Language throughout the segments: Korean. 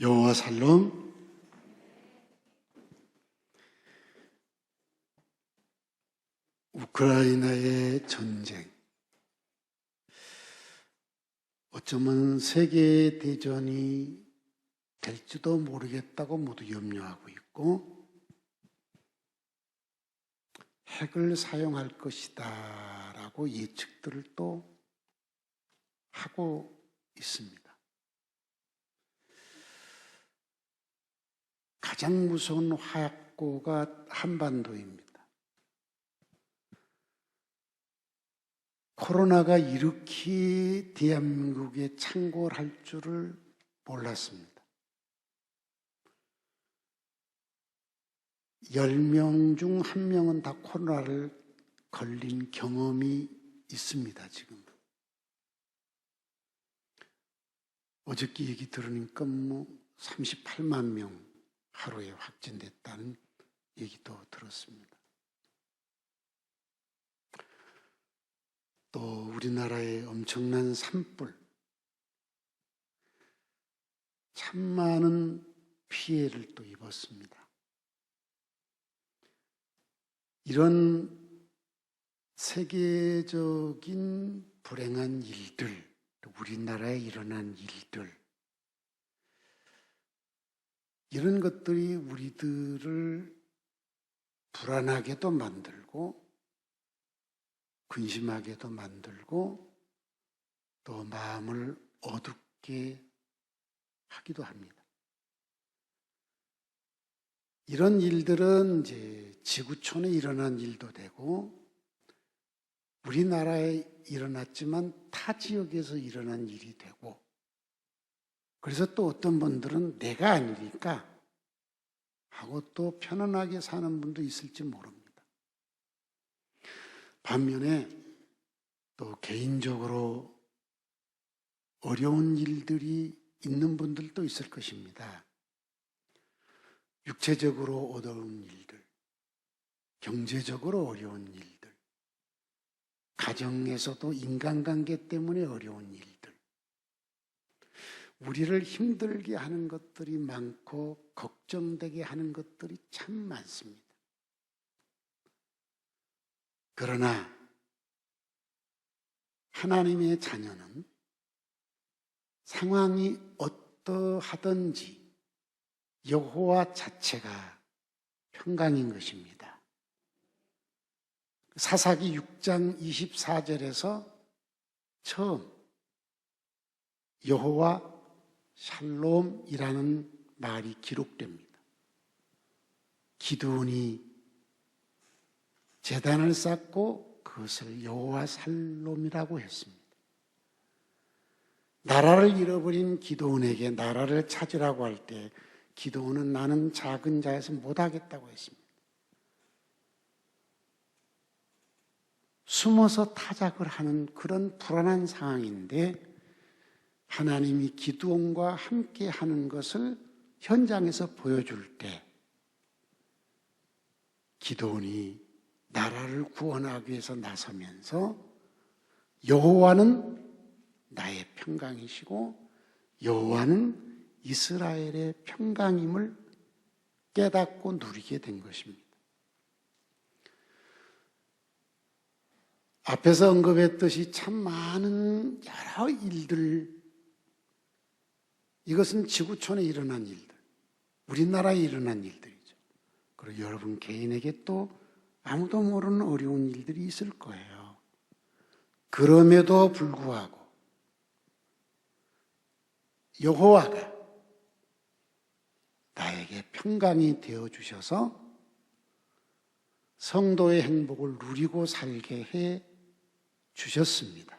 여호와 살롬. 우크라이나의 전쟁, 어쩌면 세계대전이 될지도 모르겠다고 모두 염려하고 있고, 핵을 사용할 것이다 라고 예측들을 또 하고 있습니다. 가장 무서운 화약고가 한반도입니다. 코로나가 이렇게 대한민국에 창궐할 줄을 몰랐습니다. 10명 중 1명은 다 코로나를 걸린 경험이 있습니다, 지금. 어저께 얘기 들으니까 38만 명 하루에 확진됐다는 얘기도 들었습니다. 또 우리나라의 엄청난 산불, 참 많은 피해를 또 입었습니다. 이런 세계적인 불행한 일들, 우리나라에 일어난 일들, 이런 것들이 우리들을 불안하게도 만들고 근심하게도 만들고 또 마음을 어둡게 하기도 합니다. 이런 일들은 이제 지구촌에 일어난 일도 되고 우리나라에 일어났지만 타 지역에서 일어난 일이 되고, 그래서 또 어떤 분들은 내가 아니니까 하고 또 편안하게 사는 분도 있을지 모릅니다. 반면에 또 개인적으로 어려운 일들이 있는 분들도 있을 것입니다. 육체적으로 어려운 일들, 경제적으로 어려운 일들, 가정에서도 인간관계 때문에 어려운 일들, 우리를 힘들게 하는 것들이 많고 걱정되게 하는 것들이 참 많습니다. 그러나 하나님의 자녀는 상황이 어떠하든지 여호와 자체가 평강인 것입니다. 사사기 6장 24절에서 처음 여호와 샬롬이라는 말이 기록됩니다. 기드온이 제단을 쌓고 그것을 여호와 샬롬이라고 했습니다. 나라를 잃어버린 기드온에게 나라를 찾으라고 할 때 기드온은 나는 작은 자에서 못하겠다고 했습니다. 숨어서 타작을 하는 그런 불안한 상황인데 하나님이 기드온과 함께 하는 것을 현장에서 보여줄 때 기드온이 나라를 구원하기 위해서 나서면서 여호와는 나의 평강이시고 여호와는 이스라엘의 평강임을 깨닫고 누리게 된 것입니다. 앞에서 언급했듯이 참 많은 여러 일들, 이것은 지구촌에 일어난 일들, 우리나라에 일어난 일들이죠. 그리고 여러분 개인에게 또 아무도 모르는 어려운 일들이 있을 거예요. 그럼에도 불구하고 여호와가 나에게 평강이 되어주셔서 성도의 행복을 누리고 살게 해 주셨습니다.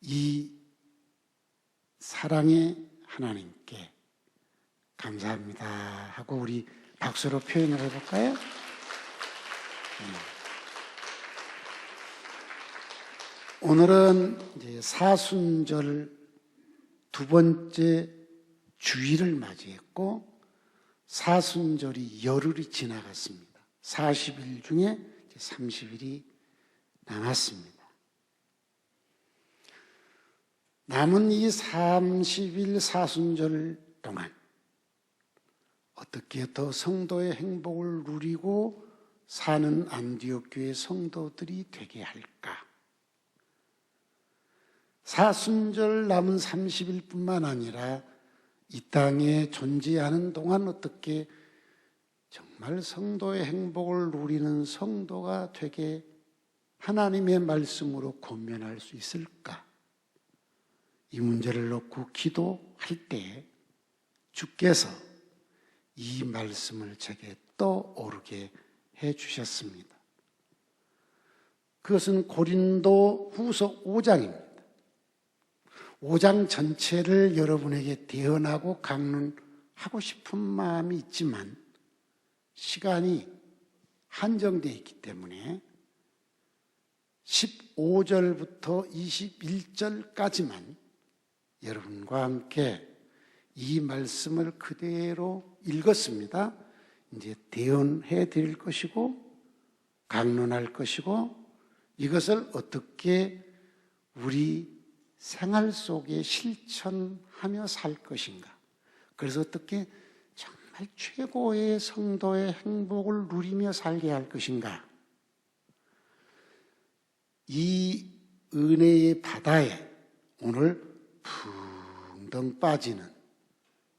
이 사랑의 하나님께 감사합니다 하고 우리 박수로 표현을 해볼까요? 오늘은 이제 사순절 두 번째 주일을 맞이했고 사순절이 열흘이 지나갔습니다. 40일 중에 30일이 남았습니다. 남은 이 30일 사순절 동안 어떻게 더 성도의 행복을 누리고 사는 안디옥 교회 성도들이 되게 할까? 사순절 남은 30일뿐만 아니라 이 땅에 존재하는 동안 어떻게 정말 성도의 행복을 누리는 성도가 되게 하나님의 말씀으로 권면할 수 있을까? 이 문제를 놓고 기도할 때 주께서 이 말씀을 제게 떠오르게 해 주셨습니다. 그것은 고린도 후서 5장입니다. 5장 전체를 여러분에게 대언하고 강론하고 싶은 마음이 있지만 시간이 한정되어 있기 때문에 15절부터 21절까지만 여러분과 함께 이 말씀을 그대로 읽었습니다. 이제 대언해 드릴 것이고 강론할 것이고 이것을 어떻게 우리 생활 속에 실천하며 살 것인가. 그래서 어떻게 정말 최고의 성도의 행복을 누리며 살게 할 것인가. 이 은혜의 바다에 오늘 붕덩 빠지는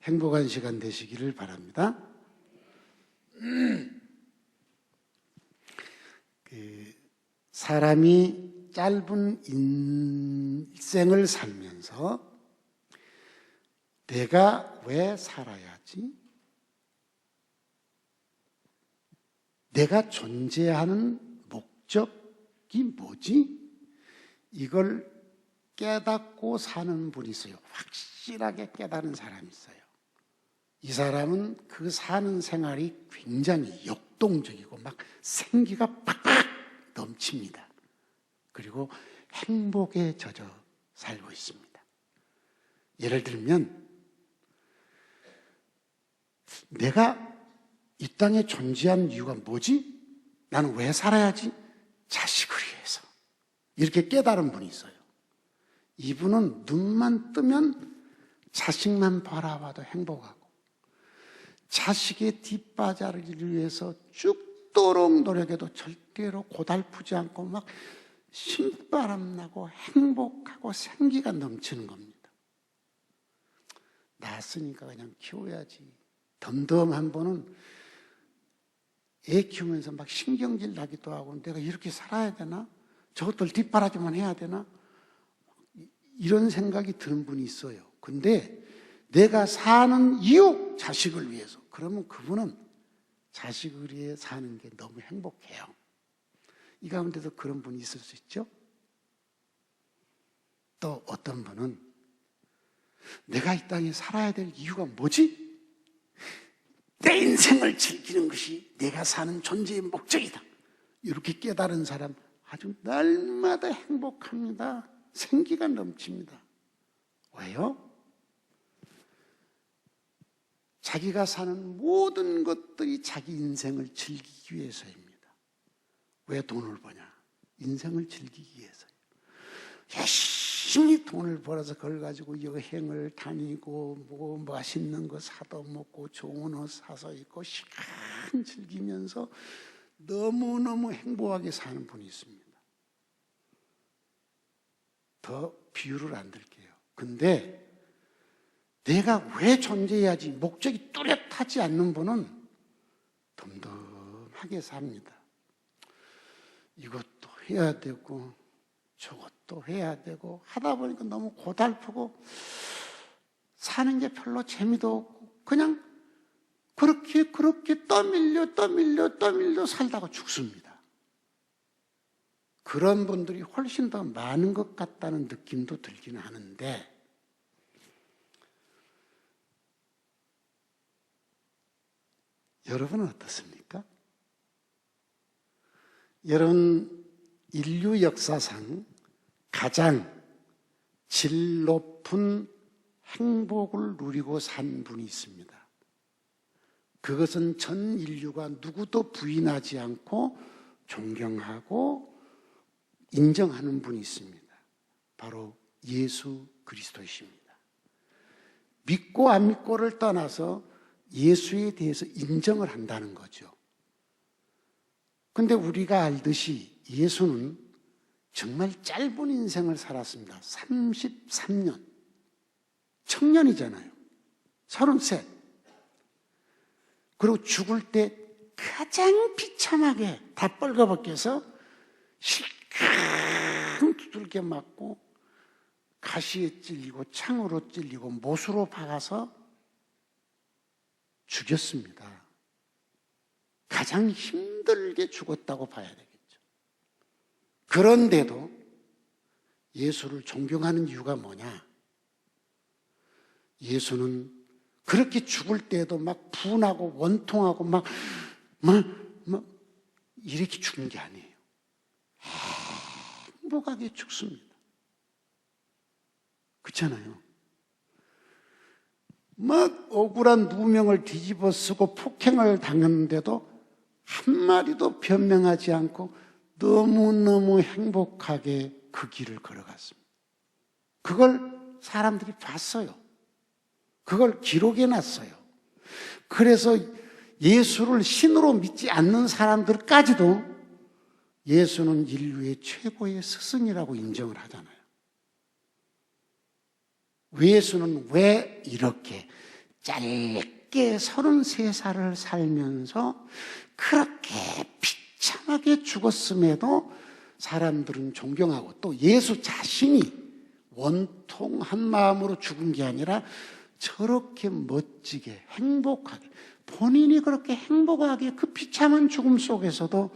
행복한 시간 되시기를 바랍니다. 사람이 짧은 인생을 살면서 내가 왜 살아야지? 내가 존재하는 목적이 뭐지? 이걸 깨닫고 사는 분이 있어요. 확실하게 깨달은 사람이 있어요. 이 사람은 그 사는 생활이 굉장히 역동적이고 막 생기가 팍팍 넘칩니다. 그리고 행복에 젖어 살고 있습니다. 예를 들면 내가 이 땅에 존재한 이유가 뭐지? 나는 왜 살아야지? 자식을 위해서. 이렇게 깨달은 분이 있어요. 이분은 눈만 뜨면 자식만 바라봐도 행복하고 자식의 뒷바자리를 위해서 죽도록 노력해도 절대로 고달프지 않고 막 신바람 나고 행복하고 생기가 넘치는 겁니다. 낳았으니까 그냥 키워야지. 덤덤한 분은 애 키우면서 막 신경질 나기도 하고 내가 이렇게 살아야 되나? 저것들 뒷바라지만 해야 되나? 이런 생각이 드는 분이 있어요. 근데 내가 사는 이유, 자식을 위해서. 그러면 그분은 자식을 위해 사는 게 너무 행복해요. 이 가운데도 그런 분이 있을 수 있죠. 또 어떤 분은 내가 이 땅에 살아야 될 이유가 뭐지? 내 인생을 즐기는 것이 내가 사는 존재의 목적이다. 이렇게 깨달은 사람 아주 날마다 행복합니다. 생기가 넘칩니다. 왜요? 자기가 사는 모든 것들이 자기 인생을 즐기기 위해서입니다. 왜 돈을 버냐? 인생을 즐기기 위해서요. 열심히 돈을 벌어서 그걸 가지고 여행을 다니고 뭐 맛있는 거 사다 먹고 좋은 옷 사서 입고 시간 즐기면서 너무너무 행복하게 사는 분이 있습니다. 더 비유를 안 들게요. 근데 내가 왜 존재해야지 목적이 뚜렷하지 않는 분은 덤덤하게 삽니다. 이것도 해야 되고 저것도 해야 되고 하다 보니까 너무 고달프고 사는 게 별로 재미도 없고 그냥 그렇게 떠밀려 살다가 죽습니다. 그런 분들이 훨씬 더 많은 것 같다는 느낌도 들기는 하는데 여러분은 어떻습니까? 여러분 인류 역사상 가장 질 높은 행복을 누리고 산 분이 있습니다. 그것은 전 인류가 누구도 부인하지 않고 존경하고 인정하는 분이 있습니다. 바로 예수 그리스도이십니다. 믿고 안 믿고를 떠나서 예수에 대해서 인정을 한다는 거죠. 근데 우리가 알듯이 예수는 정말 짧은 인생을 살았습니다. 33년. 청년이잖아요. 33. 그리고 죽을 때 가장 비참하게 다 뻘거벗겨서 실컷 두들겨 맞고 가시에 찔리고 창으로 찔리고 못으로 박아서 죽였습니다. 가장 힘들게 죽었다고 봐야 되겠죠. 그런데도 예수를 존경하는 이유가 뭐냐? 예수는 그렇게 죽을 때도 막 분하고 원통하고 막 이렇게 죽는 게 아니에요. 행복하게 죽습니다. 그렇잖아요. 막 억울한 누명을 뒤집어 쓰고 폭행을 당했는데도 한마디도 변명하지 않고 너무너무 행복하게 그 길을 걸어갔습니다. 그걸 사람들이 봤어요. 그걸 기록해 놨어요. 그래서 예수를 신으로 믿지 않는 사람들까지도 예수는 인류의 최고의 스승이라고 인정을 하잖아요. 예수는 왜 이렇게 짧게 33살을 살면서 그렇게 비참하게 죽었음에도 사람들은 존경하고 또 예수 자신이 원통한 마음으로 죽은 게 아니라 저렇게 멋지게 행복하게 본인이 그렇게 행복하게 그 비참한 죽음 속에서도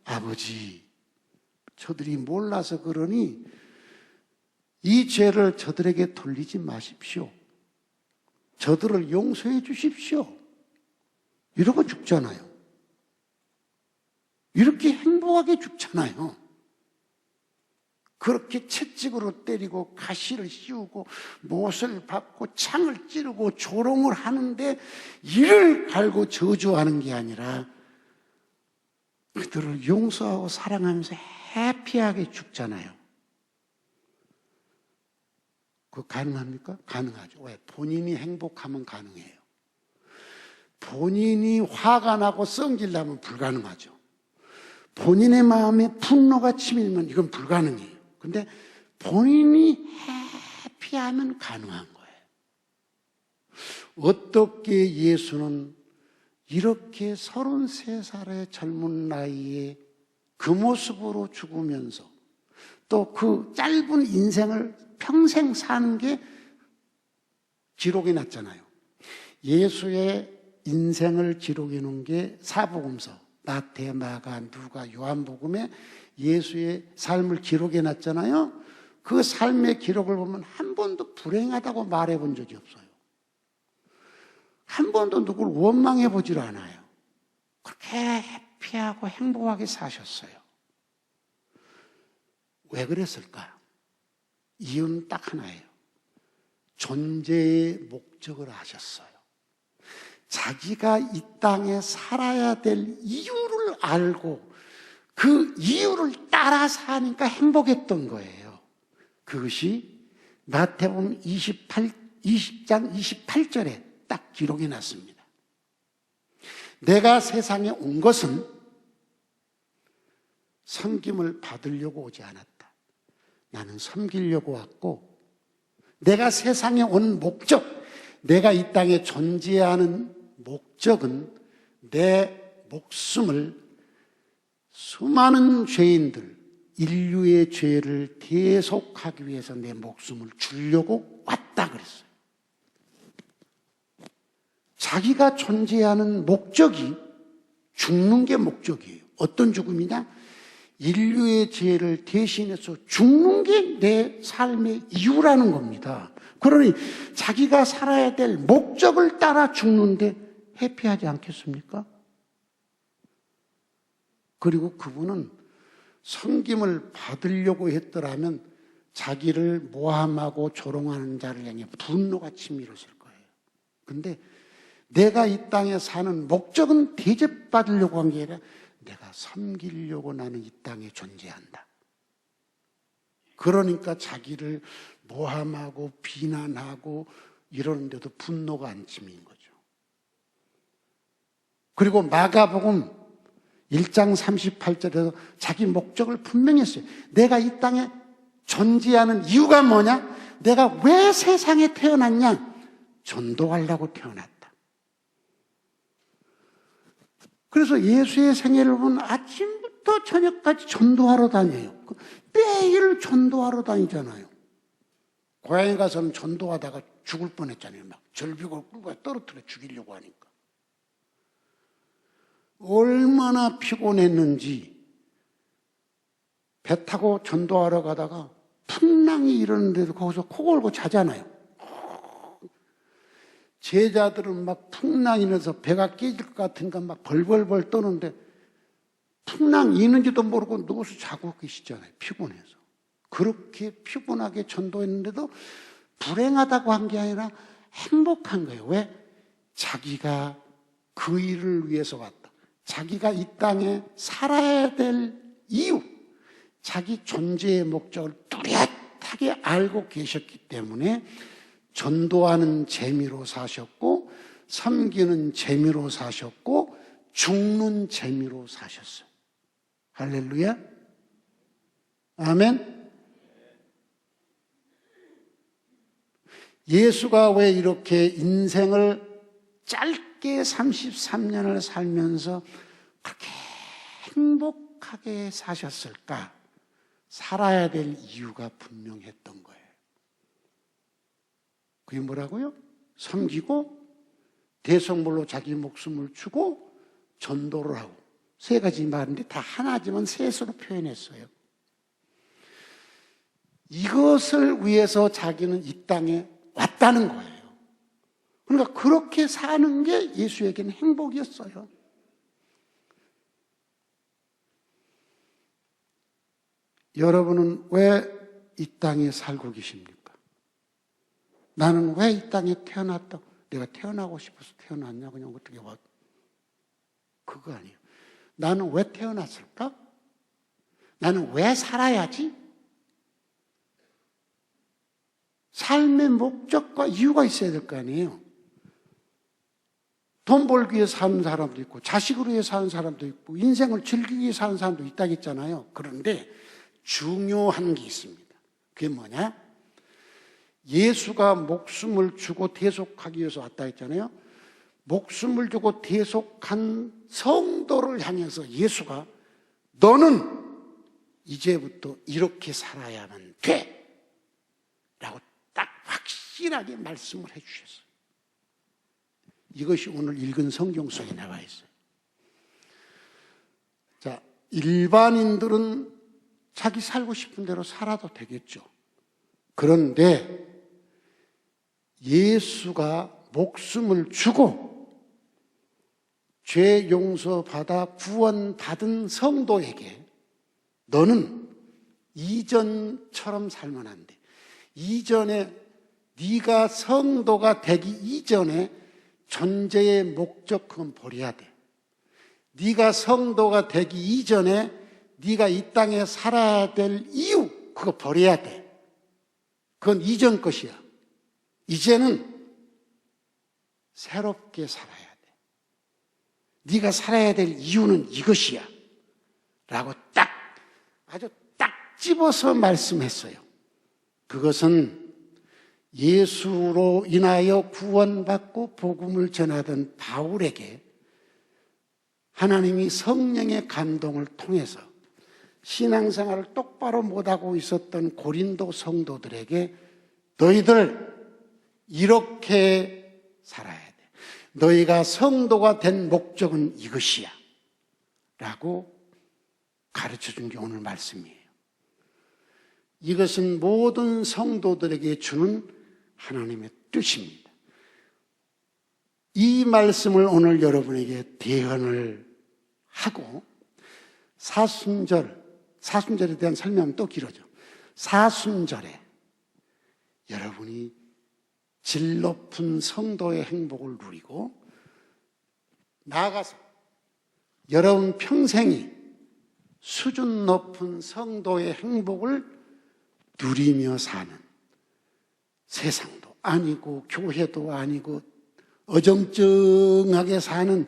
아버지 저들이 몰라서 그러니 이 죄를 저들에게 돌리지 마십시오. 저들을 용서해 주십시오. 이러고 죽잖아요. 이렇게 행복하게 죽잖아요. 그렇게 채찍으로 때리고 가시를 씌우고 못을 박고 창을 찌르고 조롱을 하는데 이를 갈고 저주하는 게 아니라 그들을 용서하고 사랑하면서 해피하게 죽잖아요. 그거 가능합니까? 가능하죠. 왜? 본인이 행복하면 가능해요. 본인이 화가 나고 성질나면 불가능하죠. 본인의 마음에 분노가 치밀면 이건 불가능해요. 근데 본인이 해피하면 가능한 거예요. 어떻게 예수는 이렇게 33살의 젊은 나이에 그 모습으로 죽으면서 또 그 짧은 인생을 평생 사는 게 기록해 놨잖아요. 예수의 인생을 기록해 놓은 게 사복음서, 마태, 마가, 누가, 요한복음에 예수의 삶을 기록해 놨잖아요. 그 삶의 기록을 보면 한 번도 불행하다고 말해 본 적이 없어요. 한 번도 누굴 원망해 보질 않아요. 그렇게 해피하고 행복하게 사셨어요. 왜 그랬을까? 이유는 딱 하나예요. 존재의 목적을 아셨어요. 자기가 이 땅에 살아야 될 이유를 알고 그 이유를 따라 사니까 행복했던 거예요. 그것이 마태복음 20장 28절에 딱 기록해 놨습니다. 내가 세상에 온 것은 섬김을 받으려고 오지 않았다. 나는 섬기려고 왔고 내가 세상에 온 목적, 내가 이 땅에 존재하는 목적은 내 목숨을 수많은 죄인들, 인류의 죄를 대속하기 위해서 내 목숨을 주려고 왔다 그랬어요. 자기가 존재하는 목적이 죽는 게 목적이에요. 어떤 죽음이냐? 인류의 죄를 대신해서 죽는 게 내 삶의 이유라는 겁니다. 그러니 자기가 살아야 될 목적을 따라 죽는데 해피하지 않겠습니까? 그리고 그분은 섬김을 받으려고 했더라면 자기를 모함하고 조롱하는 자를 향해 분노가 치밀었을 거예요. 근데 내가 이 땅에 사는 목적은 대접받으려고 한 게 아니라 내가 섬기려고 나는 이 땅에 존재한다. 그러니까 자기를 모함하고 비난하고 이러는데도 분노가 안 치민 거죠. 그리고 마가복음 1장 38절에서 자기 목적을 분명히 했어요. 내가 이 땅에 존재하는 이유가 뭐냐? 내가 왜 세상에 태어났냐? 전도하려고 태어났다. 그래서 예수의 생애를 보면 아침부터 저녁까지 전도하러 다녀요. 매일 전도하러 다니잖아요. 고향에 가서는 전도하다가 죽을 뻔했잖아요. 막 절벽을 끌고 떨어뜨려 죽이려고 하니까. 얼마나 피곤했는지 배 타고 전도하러 가다가 풍랑이 일어났는데도 거기서 코 골고 자잖아요. 제자들은 막 풍랑이 나서 배가 깨질 것 같으니까 막 벌벌벌 떠는데 풍랑이 있는지도 모르고 누워서 자고 계시잖아요. 피곤해서. 그렇게 피곤하게 전도했는데도 불행하다고 한 게 아니라 행복한 거예요. 왜? 자기가 그 일을 위해서 왔다. 자기가 이 땅에 살아야 될 이유, 자기 존재의 목적을 뚜렷하게 알고 계셨기 때문에 전도하는 재미로 사셨고, 섬기는 재미로 사셨고, 죽는 재미로 사셨어요. 할렐루야. 아멘. 예수가 왜 이렇게 인생을 짧게 33년을 살면서 그렇게 행복하게 사셨을까? 살아야 될 이유가 분명했던 거예요. 그게 뭐라고요? 섬기고 대성물로 자기 목숨을 주고 전도를 하고. 세 가지 말인데 다 하나지만 셋으로 표현했어요. 이것을 위해서 자기는 이 땅에 왔다는 거예요. 그러니까 그렇게 사는 게 예수에게는 행복이었어요. 여러분은 왜 이 땅에 살고 계십니까? 나는 왜 이 땅에 태어났다? 내가 태어나고 싶어서 태어났냐? 그냥 어떻게 와? 그거 아니에요. 나는 왜 태어났을까? 나는 왜 살아야지? 삶의 목적과 이유가 있어야 될 거 아니에요. 돈 벌기 위해 사는 사람도 있고, 자식을 위해 사는 사람도 있고, 인생을 즐기기 위해 사는 사람도 있다겠잖아요. 그런데 중요한 게 있습니다. 그게 뭐냐? 예수가 목숨을 주고 대속하기 위해서 왔다 했잖아요. 목숨을 주고 대속한 성도를 향해서 예수가 너는 이제부터 이렇게 살아야만 돼! 라고 딱 확실하게 말씀을 해주셨어요. 이것이 오늘 읽은 성경 속에 나와 있어요. 자, 일반인들은 자기 살고 싶은 대로 살아도 되겠죠. 그런데 예수가 목숨을 주고 죄 용서받아 구원받은 성도에게 너는 이전처럼 살면 안 돼. 이전에 네가 성도가 되기 이전에 존재의 목적 그건 버려야 돼. 네가 성도가 되기 이전에 네가 이 땅에 살아야 될 이유 그거 버려야 돼. 그건 이전 것이야. 이제는 새롭게 살아야 돼. 네가 살아야 될 이유는 이것이야. 라고 아주 딱 집어서 말씀했어요. 그것은 예수로 인하여 구원받고 복음을 전하던 바울에게 하나님이 성령의 감동을 통해서 신앙생활을 똑바로 못하고 있었던 고린도 성도들에게 너희들 이렇게 살아야 돼. 너희가 성도가 된 목적은 이것이야. 라고 가르쳐준 게 오늘 말씀이에요. 이것은 모든 성도들에게 주는 하나님의 뜻입니다. 이 말씀을 오늘 여러분에게 대언을 하고 사순절에 대한 설명은 또 길어져. 사순절에 여러분이 질 높은 성도의 행복을 누리고 나아가서 여러분 평생이 수준 높은 성도의 행복을 누리며 사는 세상도 아니고 교회도 아니고 어정쩡하게 사는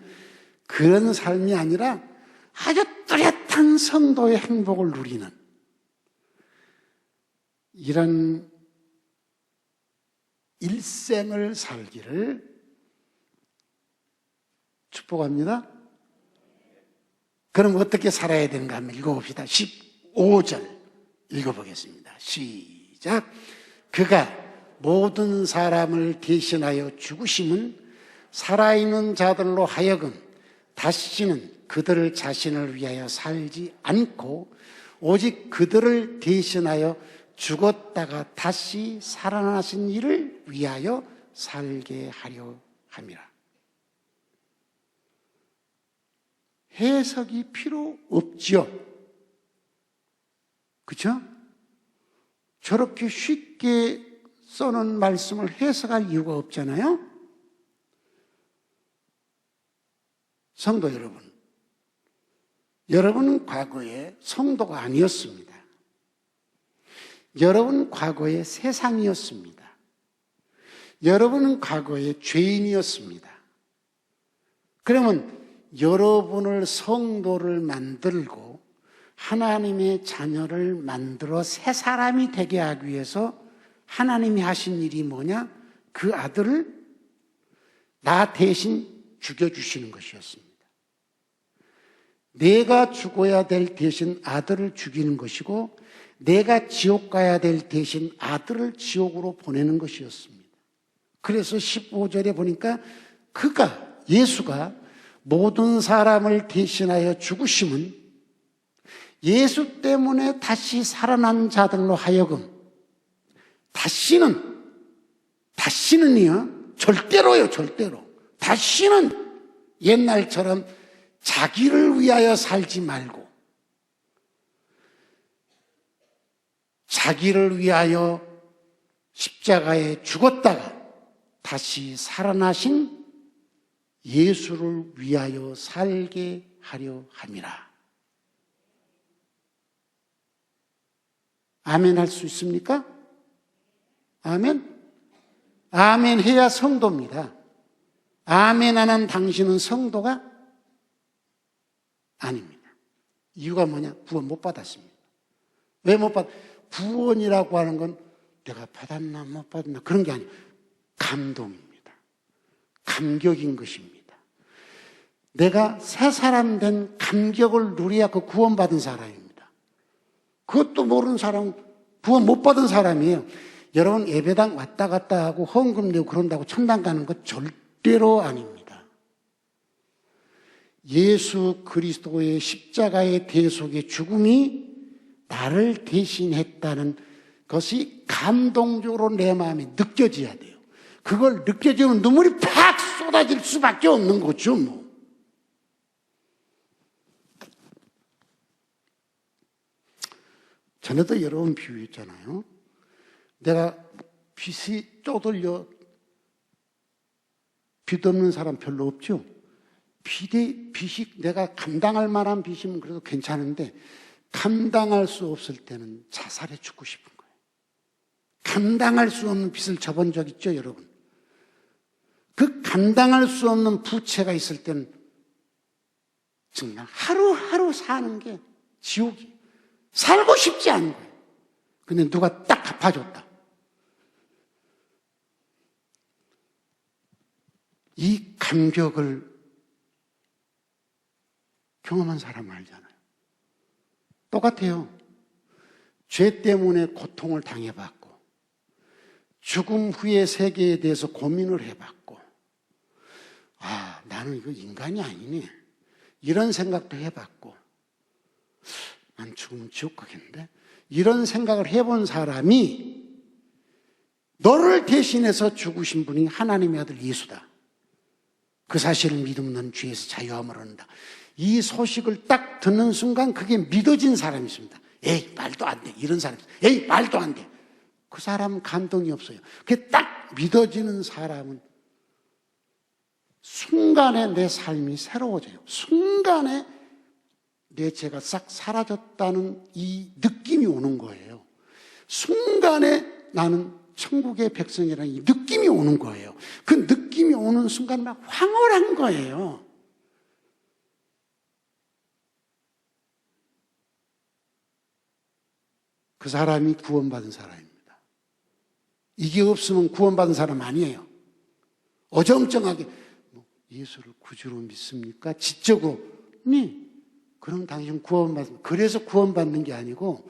그런 삶이 아니라 아주 뚜렷한 성도의 행복을 누리는 이런 일생을 살기를 축복합니다. 그럼 어떻게 살아야 되는가 한번 읽어봅시다. 15절 읽어보겠습니다. 시작. 그가 모든 사람을 대신하여 죽으심은 살아있는 자들로 하여금 다시는 그들을 자신을 위하여 살지 않고 오직 그들을 대신하여 죽었다가 다시 살아나신 이를 위하여 살게 하려 함이라. 해석이 필요 없죠. 그렇죠? 저렇게 쉽게 써놓은 말씀을 해석할 이유가 없잖아요. 성도 여러분, 여러분은 과거에 성도가 아니었습니다. 여러분은 과거에 세상이었습니다. 여러분은 과거에 죄인이었습니다. 그러면 여러분을 성도를 만들고 하나님의 자녀를 만들어 새 사람이 되게 하기 위해서 하나님이 하신 일이 뭐냐? 그 아들을 나 대신 죽여주시는 것이었습니다. 내가 죽어야 될 대신 아들을 죽이는 것이고 내가 지옥 가야 될 대신 아들을 지옥으로 보내는 것이었습니다. 그래서 15절에 보니까 그가, 예수가 모든 사람을 대신하여 죽으심은 예수 때문에 다시 살아난 자들로 하여금 다시는요, 절대로요, 절대로. 다시는 옛날처럼 자기를 위하여 살지 말고 자기를 위하여 십자가에 죽었다가 다시 살아나신 예수를 위하여 살게 하려 함이라. 아멘 할 수 있습니까? 아멘? 아멘 해야 성도입니다. 아멘 안 한 당신은 성도가 아닙니다. 이유가 뭐냐? 구원 못 받았습니다. 왜 못 받? 구원이라고 하는 건 내가 받았나 못 받았나 그런 게 아니에요. 감동입니다. 감격인 것입니다. 내가 새 사람 된 감격을 누려야 그 구원받은 사람입니다. 그것도 모르는 사람은 구원 못 받은 사람이에요. 여러분 예배당 왔다 갔다 하고 헌금 내고 그런다고 천당 가는 것 절대로 아닙니다. 예수 그리스도의 십자가의 대속의 죽음이 나를 대신했다는 것이 감동적으로 내 마음에 느껴져야 돼요. 그걸 느껴지면 눈물이 팍 쏟아질 수밖에 없는 거죠, 뭐. 전에도 여러 번 비유했잖아요. 내가 빚이 쪼들려 빚 없는 사람 별로 없죠? 빚이 내가 감당할 만한 빚이면 그래도 괜찮은데 감당할 수 없을 때는 자살해 죽고 싶은 거예요. 감당할 수 없는 빚을 져본 적 있죠, 여러분? 그 감당할 수 없는 부채가 있을 때는 정말 하루하루 사는 게 지옥이에요. 살고 싶지 않은 거예요. 근데 누가 딱 갚아줬다. 이 감격을 경험한 사람은 알잖아요. 똑같아요. 죄 때문에 고통을 당해봤고 죽음 후의 세계에 대해서 고민을 해봤고 아, 나는 이거 인간이 아니네. 이런 생각도 해봤고 난 죽으면 지옥 가겠는데? 이런 생각을 해본 사람이 너를 대신해서 죽으신 분이 하나님의 아들 예수다. 그 사실을 믿으면 넌 죄에서 자유함을 얻는다. 이 소식을 딱 듣는 순간 그게 믿어진 사람이 있습니다. 에이, 말도 안 돼. 이런 사람이 있어요. 에이, 말도 안 돼. 그 사람은 감동이 없어요. 그게 딱 믿어지는 사람은 순간에 내 삶이 새로워져요. 순간에 내 죄가 싹 사라졌다는 이 느낌이 오는 거예요. 순간에 나는 천국의 백성이라는 이 느낌이 오는 거예요. 그 느낌이 오는 순간 막 황홀한 거예요. 그 사람이 구원받은 사람입니다. 이게 없으면 구원받은 사람 아니에요. 어정쩡하게 예수를 구주로 믿습니까? 지적으로 그럼 당신 구원받습니다. 그래서 구원받는 게 아니고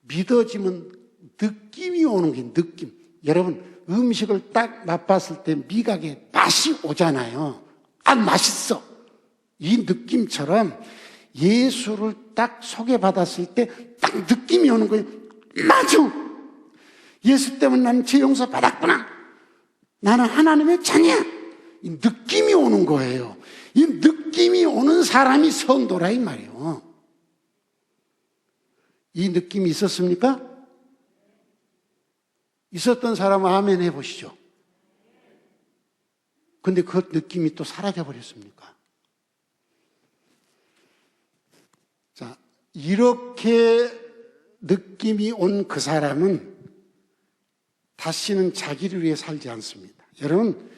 믿어지면 느낌이 오는 게 느낌. 여러분 음식을 딱 맛봤을 때 미각에 맛이 오잖아요. 아 맛있어. 이 느낌처럼 예수를 딱 소개받았을 때 딱 느낌이 오는 거예요. 맞아. 예수 때문에 나는 죄 용서 받았구나. 나는 하나님의 자녀야. 이 느낌이 오는 거예요. 이 느낌이 오는 사람이 성도라 이 말이에요. 이 느낌이 있었습니까? 있었던 사람은 아멘 해보시죠. 근데 그 느낌이 또 사라져 버렸습니까? 자, 이렇게 느낌이 온 그 사람은 다시는 자기를 위해 살지 않습니다. 여러분,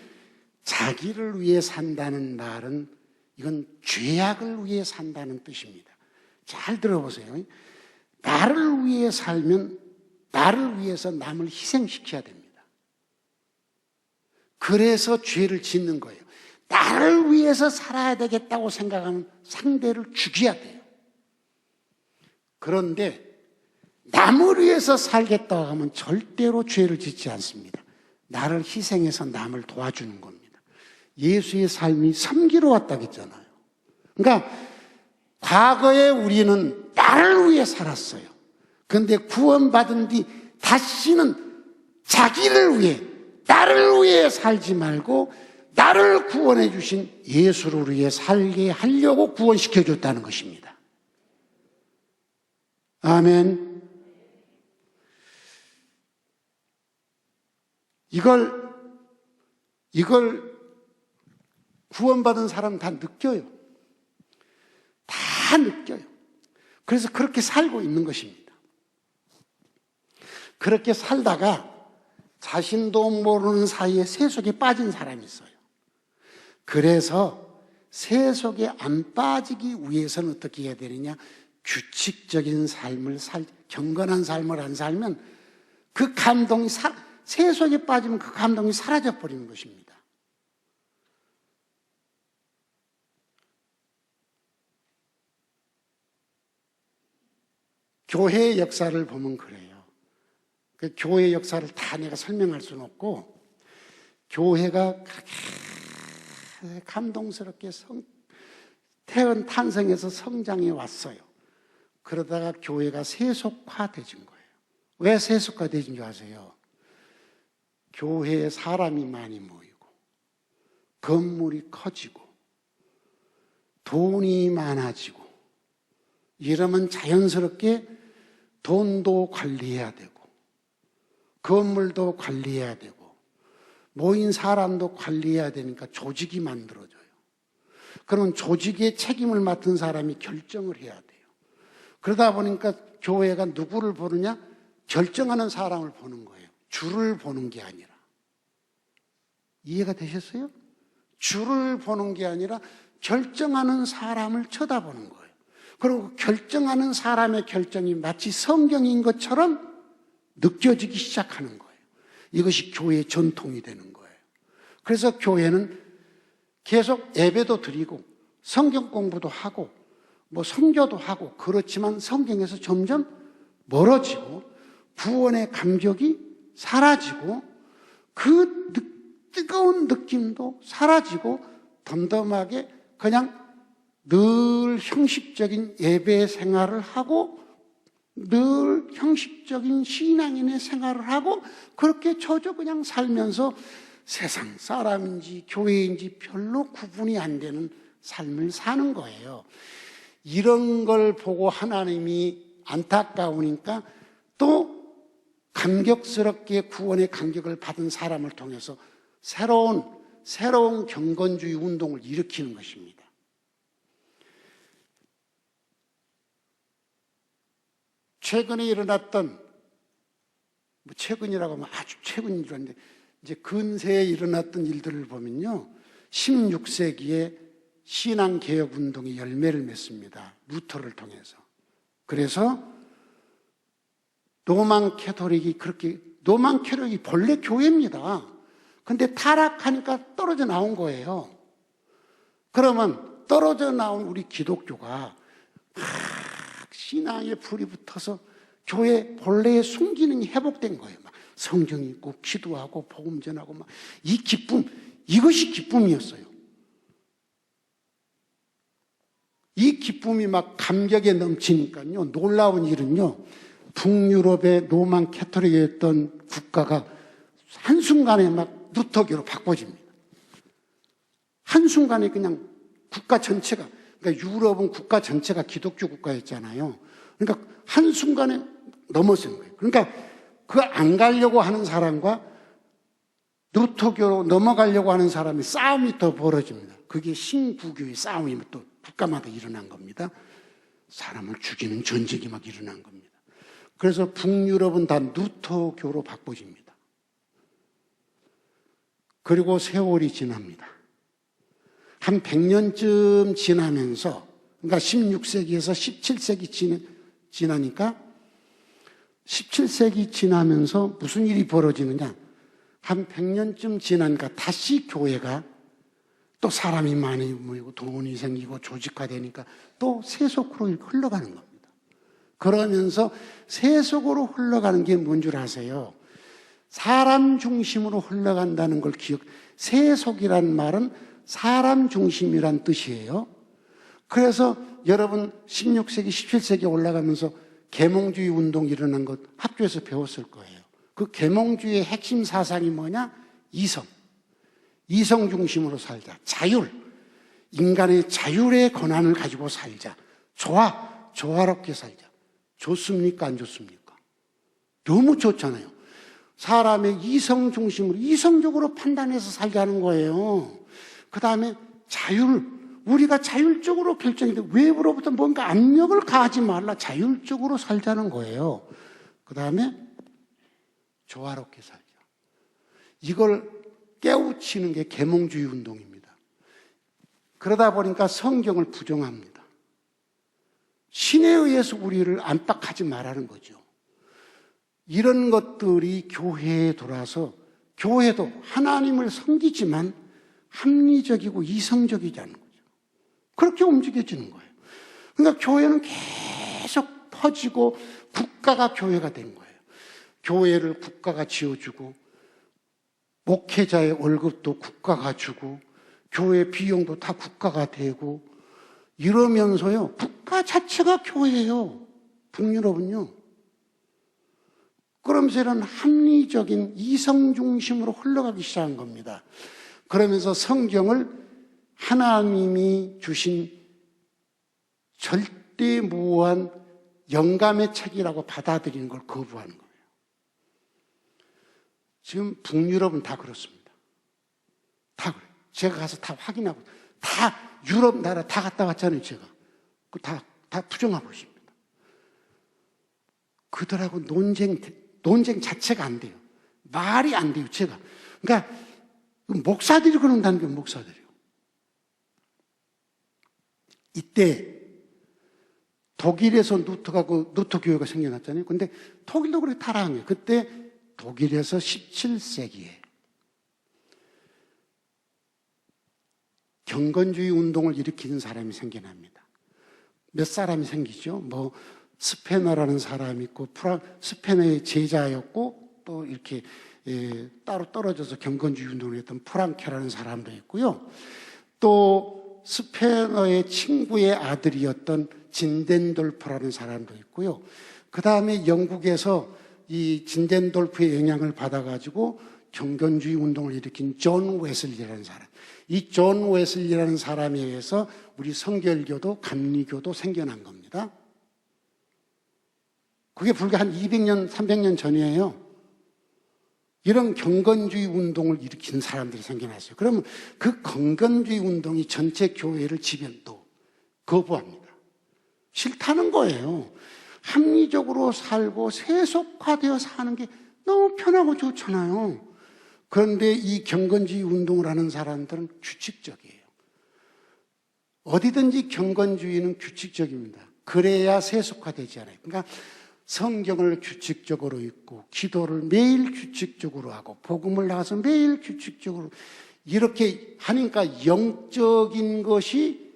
자기를 위해 산다는 말은 이건 죄악을 위해 산다는 뜻입니다. 잘 들어보세요. 나를 위해 살면 나를 위해서 남을 희생시켜야 됩니다. 그래서 죄를 짓는 거예요. 나를 위해서 살아야 되겠다고 생각하면 상대를 죽여야 돼요. 그런데 남을 위해서 살겠다고 하면 절대로 죄를 짓지 않습니다. 나를 희생해서 남을 도와주는 겁니다. 예수의 삶이 섬기러 왔다고 했잖아요. 그러니까 과거에 우리는 나를 위해 살았어요. 그런데 구원받은 뒤 다시는 자기를 위해, 나를 위해 살지 말고 나를 구원해 주신 예수를 위해 살게 하려고 구원시켜 줬다는 것입니다. 아멘. 이걸 구원받은 사람 다 느껴요. 다 느껴요. 그래서 그렇게 살고 있는 것입니다. 그렇게 살다가 자신도 모르는 사이에 세속에 빠진 사람이 있어요. 그래서 세속에 안 빠지기 위해서는 어떻게 해야 되느냐? 규칙적인 삶을 경건한 삶을 안 살면 그 감동이 세속에 빠지면 그 감동이 사라져 버리는 것입니다. 교회의 역사를 보면 그래요. 그 교회의 역사를 다 내가 설명할 수는 없고, 교회가 그렇게 감동스럽게 탄생해서 성장해 왔어요. 그러다가 교회가 세속화되진 거예요. 왜 세속화되진 줄 아세요? 교회에 사람이 많이 모이고 건물이 커지고 돈이 많아지고 이러면 자연스럽게 돈도 관리해야 되고 건물도 관리해야 되고 모인 사람도 관리해야 되니까 조직이 만들어져요. 그러면 조직의 책임을 맡은 사람이 결정을 해야 돼요. 그러다 보니까 교회가 누구를 보느냐? 결정하는 사람을 보는 거예요. 줄을 보는 게 아니라. 이해가 되셨어요? 줄을 보는 게 아니라 결정하는 사람을 쳐다보는 거예요. 그리고 결정하는 사람의 결정이 마치 성경인 것처럼 느껴지기 시작하는 거예요. 이것이 교회의 전통이 되는 거예요. 그래서 교회는 계속 예배도 드리고 성경 공부도 하고 선교도 하고 그렇지만 성경에서 점점 멀어지고 구원의 감격이 사라지고 그 뜨거운 느낌도 사라지고 덤덤하게 그냥 늘 형식적인 예배 생활을 하고 늘 형식적인 신앙인의 생활을 하고 그렇게 저저 그냥 살면서 세상 사람인지 교회인지 별로 구분이 안 되는 삶을 사는 거예요. 이런 걸 보고 하나님이 안타까우니까 또 감격스럽게 구원의 감격을 받은 사람을 통해서 새로운 경건주의 운동을 일으키는 것입니다. 최근에 일어났던 최근이라고 하면 아주 최근인 줄 알았는데 이제 근세에 일어났던 일들을 보면요. 16세기에 신앙개혁운동이 열매를 맺습니다. 루터를 통해서. 그래서 로만 캐톨릭이 본래 교회입니다. 근데 타락하니까 떨어져 나온 거예요. 그러면 떨어져 나온 우리 기독교가 막 신앙에 불이 붙어서 교회 본래의 순기능이 회복된 거예요. 막 성경 읽고 기도하고 복음 전하고 막 이 기쁨, 이것이 기쁨이었어요. 이 기쁨이 막 감격에 넘치니까요. 놀라운 일은요. 북유럽의 로만 캐톨릭이었던 국가가 한순간에 막 루터교로 바꿔집니다. 한순간에 그냥 국가 전체가, 그러니까 유럽은 국가 전체가 기독교 국가였잖아요. 그러니까 한순간에 넘어선 거예요. 그러니까 그 안 가려고 하는 사람과 루터교로 넘어가려고 하는 사람의 싸움이 더 벌어집니다. 그게 신구교의 싸움이 또 국가마다 일어난 겁니다. 사람을 죽이는 전쟁이 막 일어난 겁니다. 그래서 북유럽은 다 루터교로 바꿔집니다. 그리고 세월이 지납니다. 한 100년쯤 지나면서, 그러니까 16세기에서 17세기 지나니까 17세기 지나면서 무슨 일이 벌어지느냐. 한 100년쯤 지나니까 다시 교회가 또 사람이 많이 모이고 돈이 생기고 조직화되니까 또 세속으로 흘러가는 겁니다. 그러면서 세속으로 흘러가는 게 뭔 줄 아세요? 사람 중심으로 흘러간다는 걸 세속이란 말은 사람 중심이란 뜻이에요. 그래서 여러분 16세기, 17세기 올라가면서 계몽주의 운동이 일어난 것 학교에서 배웠을 거예요. 그 계몽주의의 핵심 사상이 뭐냐? 이성 중심으로 살자. 자율. 인간의 자율의 권한을 가지고 살자. 조화롭게 살자. 좋습니까? 안 좋습니까? 너무 좋잖아요. 사람의 이성 중심으로, 이성적으로 판단해서 살자는 거예요. 그 다음에 우리가 자율적으로 결정해도 외부로부터 뭔가 압력을 가하지 말라. 자율적으로 살자는 거예요. 그 다음에 조화롭게 살자. 이걸 깨우치는 게 계몽주의 운동입니다. 그러다 보니까 성경을 부정합니다. 신에 의해서 우리를 안팎하지 말라는 거죠. 이런 것들이 교회에 돌아서 교회도 하나님을 섬기지만 합리적이고 이성적이지 않은 거죠. 그렇게 움직여지는 거예요. 그러니까 교회는 계속 퍼지고 국가가 교회가 된 거예요. 교회를 국가가 지어주고 목회자의 월급도 국가가 주고 교회 비용도 다 국가가 되고 이러면서요. 국가 자체가 교회예요. 북유럽은요. 그러면서 이런 합리적인 이성 중심으로 흘러가기 시작한 겁니다. 그러면서 성경을 하나님이 주신 절대무한 영감의 책이라고 받아들이는 걸 거부하는 거예요. 지금 북유럽은 다 그렇습니다. 다 그래요. 제가 가서 다 확인하고, 다 유럽 나라 다 갔다 왔잖아요, 제가. 다 부정하고 있습니다. 그들하고 논쟁 자체가 안 돼요. 말이 안 돼요, 제가. 그러니까, 목사들이 그런다는 게 목사들이요. 이때, 독일에서 루터 교회가 생겨났잖아요. 근데 독일도 그렇게 타락한 거예요. 그때 독일에서 17세기에 경건주의 운동을 일으키는 사람이 생겨납니다. 몇 사람이 생기죠. 스페너라는 사람이 있고, 스페너의 제자였고, 또 이렇게 따로 떨어져서 경건주의 운동을 했던 프랑케라는 사람도 있고요. 또 스페너의 친구의 아들이었던 진덴돌프라는 사람도 있고요. 그 다음에 영국에서 이 진덴돌프의 영향을 받아가지고 경건주의 운동을 일으킨 존 웨슬리라는 사람. 이 존 웨슬리라는 사람에 의해서 우리 성결교도 감리교도 생겨난 겁니다. 그게 불과 한 200년, 300년 전이에요. 이런 경건주의 운동을 일으킨 사람들이 생겨났어요. 그러면 그 경건주의 운동이 전체 교회를 지변도 거부합니다. 싫다는 거예요. 합리적으로 살고 세속화되어 사는 게 너무 편하고 좋잖아요. 그런데 이 경건주의 운동을 하는 사람들은 규칙적이에요. 어디든지 경건주의는 규칙적입니다. 그래야 세속화되지 않아요. 그러니까 성경을 규칙적으로 읽고 기도를 매일 규칙적으로 하고 복음을 나가서 매일 규칙적으로 이렇게 하니까 영적인 것이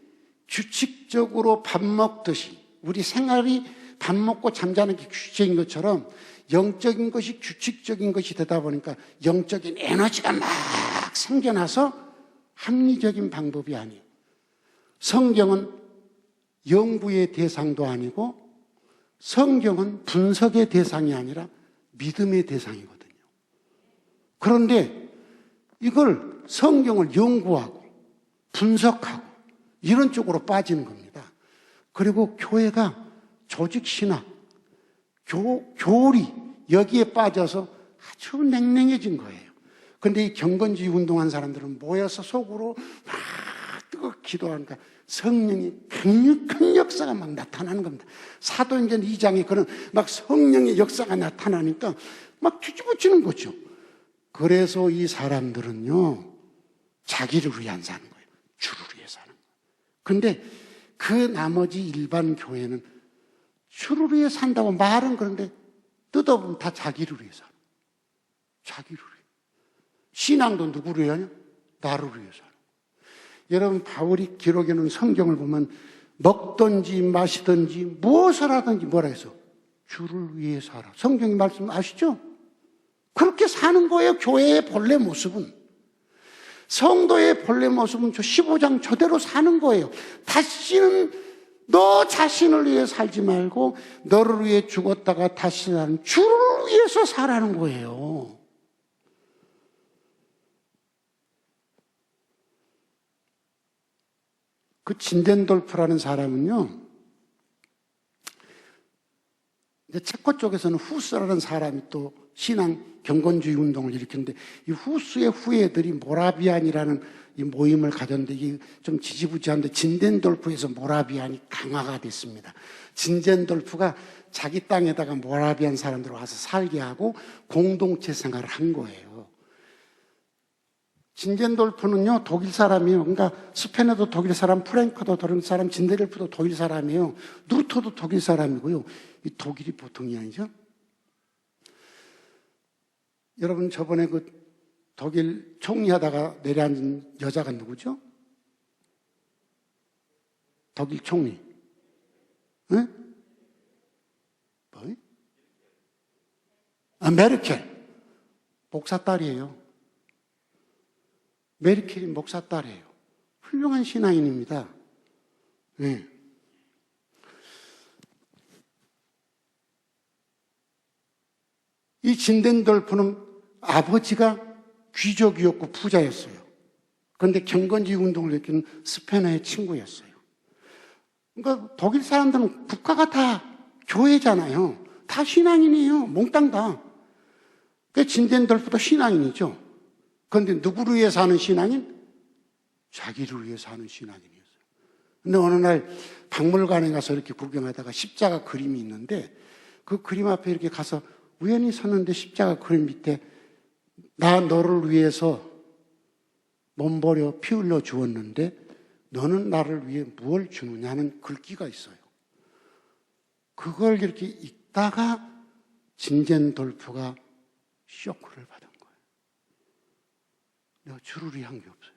규칙적으로 밥 먹듯이 우리 생활이 밥 먹고 잠자는 게 규칙적인 것처럼 영적인 것이 규칙적인 것이 되다 보니까 영적인 에너지가 막 생겨나서 합리적인 방법이 아니에요. 성경은 연구의 대상도 아니고 성경은 분석의 대상이 아니라 믿음의 대상이거든요. 그런데 이걸 성경을 연구하고 분석하고 이런 쪽으로 빠지는 겁니다. 그리고 교회가 조직신학, 교리 여기에 빠져서 아주 냉랭해진 거예요. 그런데 이 경건주의 운동한 사람들은 모여서 속으로 막 뜨겁게 기도하니까 성령이 강력한 역사가 막 나타나는 겁니다. 사도행전 2장에 그런 막 성령의 역사가 나타나니까 막 뒤집어지는 거죠. 그래서 이 사람들은요, 자기를 위해 안 사는 거예요. 주를 위해 사는 거예요. 근데 그 나머지 일반 교회는 주를 위해 산다고 말은 그런데 뜯어보면 다 자기를 위해 사는 거예요. 자기를 위해. 신앙도 누구를 위하냐? 나를 위해 사는 거예요. 여러분, 바울이 기록에는 성경을 보면 먹든지 마시든지 무엇을 하든지 뭐라 해서 주를 위해 살아. 성경의 말씀 아시죠? 그렇게 사는 거예요. 교회의 본래 모습은. 성도의 본래 모습은 저 15장 저대로 사는 거예요. 다시는 너 자신을 위해 살지 말고 너를 위해 죽었다가 다시 사는 주를 위해서 살라는 거예요. 그 진덴돌프라는 사람은요, 체코 쪽에서는 후스라는 사람이 또 신앙 경건주의 운동을 일으켰는데, 이 후스의 후예들이 모라비안이라는 이 모임을 가졌는데, 이게 좀 지지부지한데 진덴돌프에서 모라비안이 강화가 됐습니다. 진덴돌프가 자기 땅에다가 모라비안 사람들 와서 살게 하고 공동체 생활을 한 거예요. 진덴돌프는요, 독일 사람이에요. 그러니까 스페너도 독일 사람, 프랭크도 독일 사람, 진덴돌프도 독일 사람이에요. 루터도 독일 사람이고요. 이 독일이 보통이 아니죠? 여러분, 저번에 그 독일 총리하다가 내려앉은 여자가 누구죠? 독일 총리. 응? 뭐? 메르켈. 목사 딸이에요. 메르켈이 목사 딸이에요. 훌륭한 신앙인입니다. 네. 이 진덴돌프는 아버지가 귀족이었고 부자였어요. 그런데 경건주의 운동을 일으킨 스페너의 친구였어요. 그러니까 독일 사람들은 국가가 다 교회잖아요. 다 신앙인이에요. 몽땅 다. 그 진덴돌프도 신앙인이죠. 그런데 누구를 위해 사는 신앙인? 자기를 위해 사는 신앙인이었어요. 근데 어느 날 박물관에 가서 이렇게 구경하다가 십자가 그림이 있는데, 그 그림 앞에 이렇게 가서 우연히 섰는데 십자가 그림 밑에 나 너를 위해서 몸버려 피 흘려 주었는데 너는 나를 위해 무엇을 주느냐는 글귀가 있어요. 그걸 이렇게 읽다가 진덴돌프가 쇼크를 받은 거예요. 내가 주를 위한 게 없어요.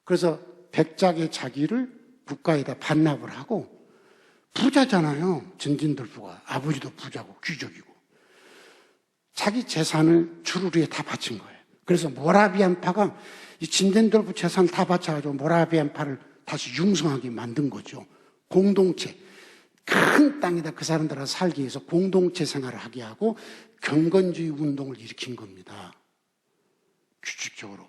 그래서 백작의 자기를 국가에다 반납을 하고, 부자잖아요. 진덴돌프가. 아버지도 부자고 귀족이고. 자기 재산을 주를 위해 다 바친 거예요. 그래서 모라비안파가 이 진덴돌프 재산을 다 바쳐가지고 모라비안파를 다시 융성하게 만든 거죠. 공동체. 큰 땅에다 그 사람들하고 살기 위해서 공동체 생활을 하게 하고 경건주의 운동을 일으킨 겁니다. 규칙적으로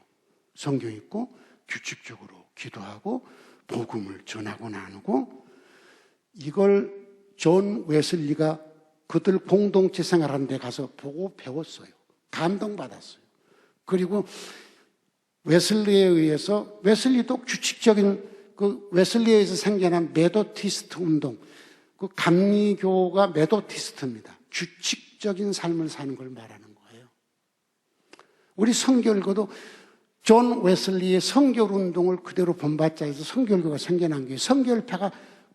성경 읽고 규칙적으로 기도하고 복음을 전하고 나누고, 이걸 존 웨슬리가 그들 공동체 생활하는 데 가서 보고 배웠어요. 감동받았어요. 그리고 웨슬리에 의해서, 웨슬리도 규칙적인 그 웨슬리에 의해서 생겨난 메도티스트 운동, 그 감리교가 메도티스트입니다. 규칙적인 삶을 사는 걸 말하는 거예요. 우리 성결교도 존 웨슬리의 성결 운동을 그대로 본받자 해서 성결교가 생겨난 거예요. 성결파가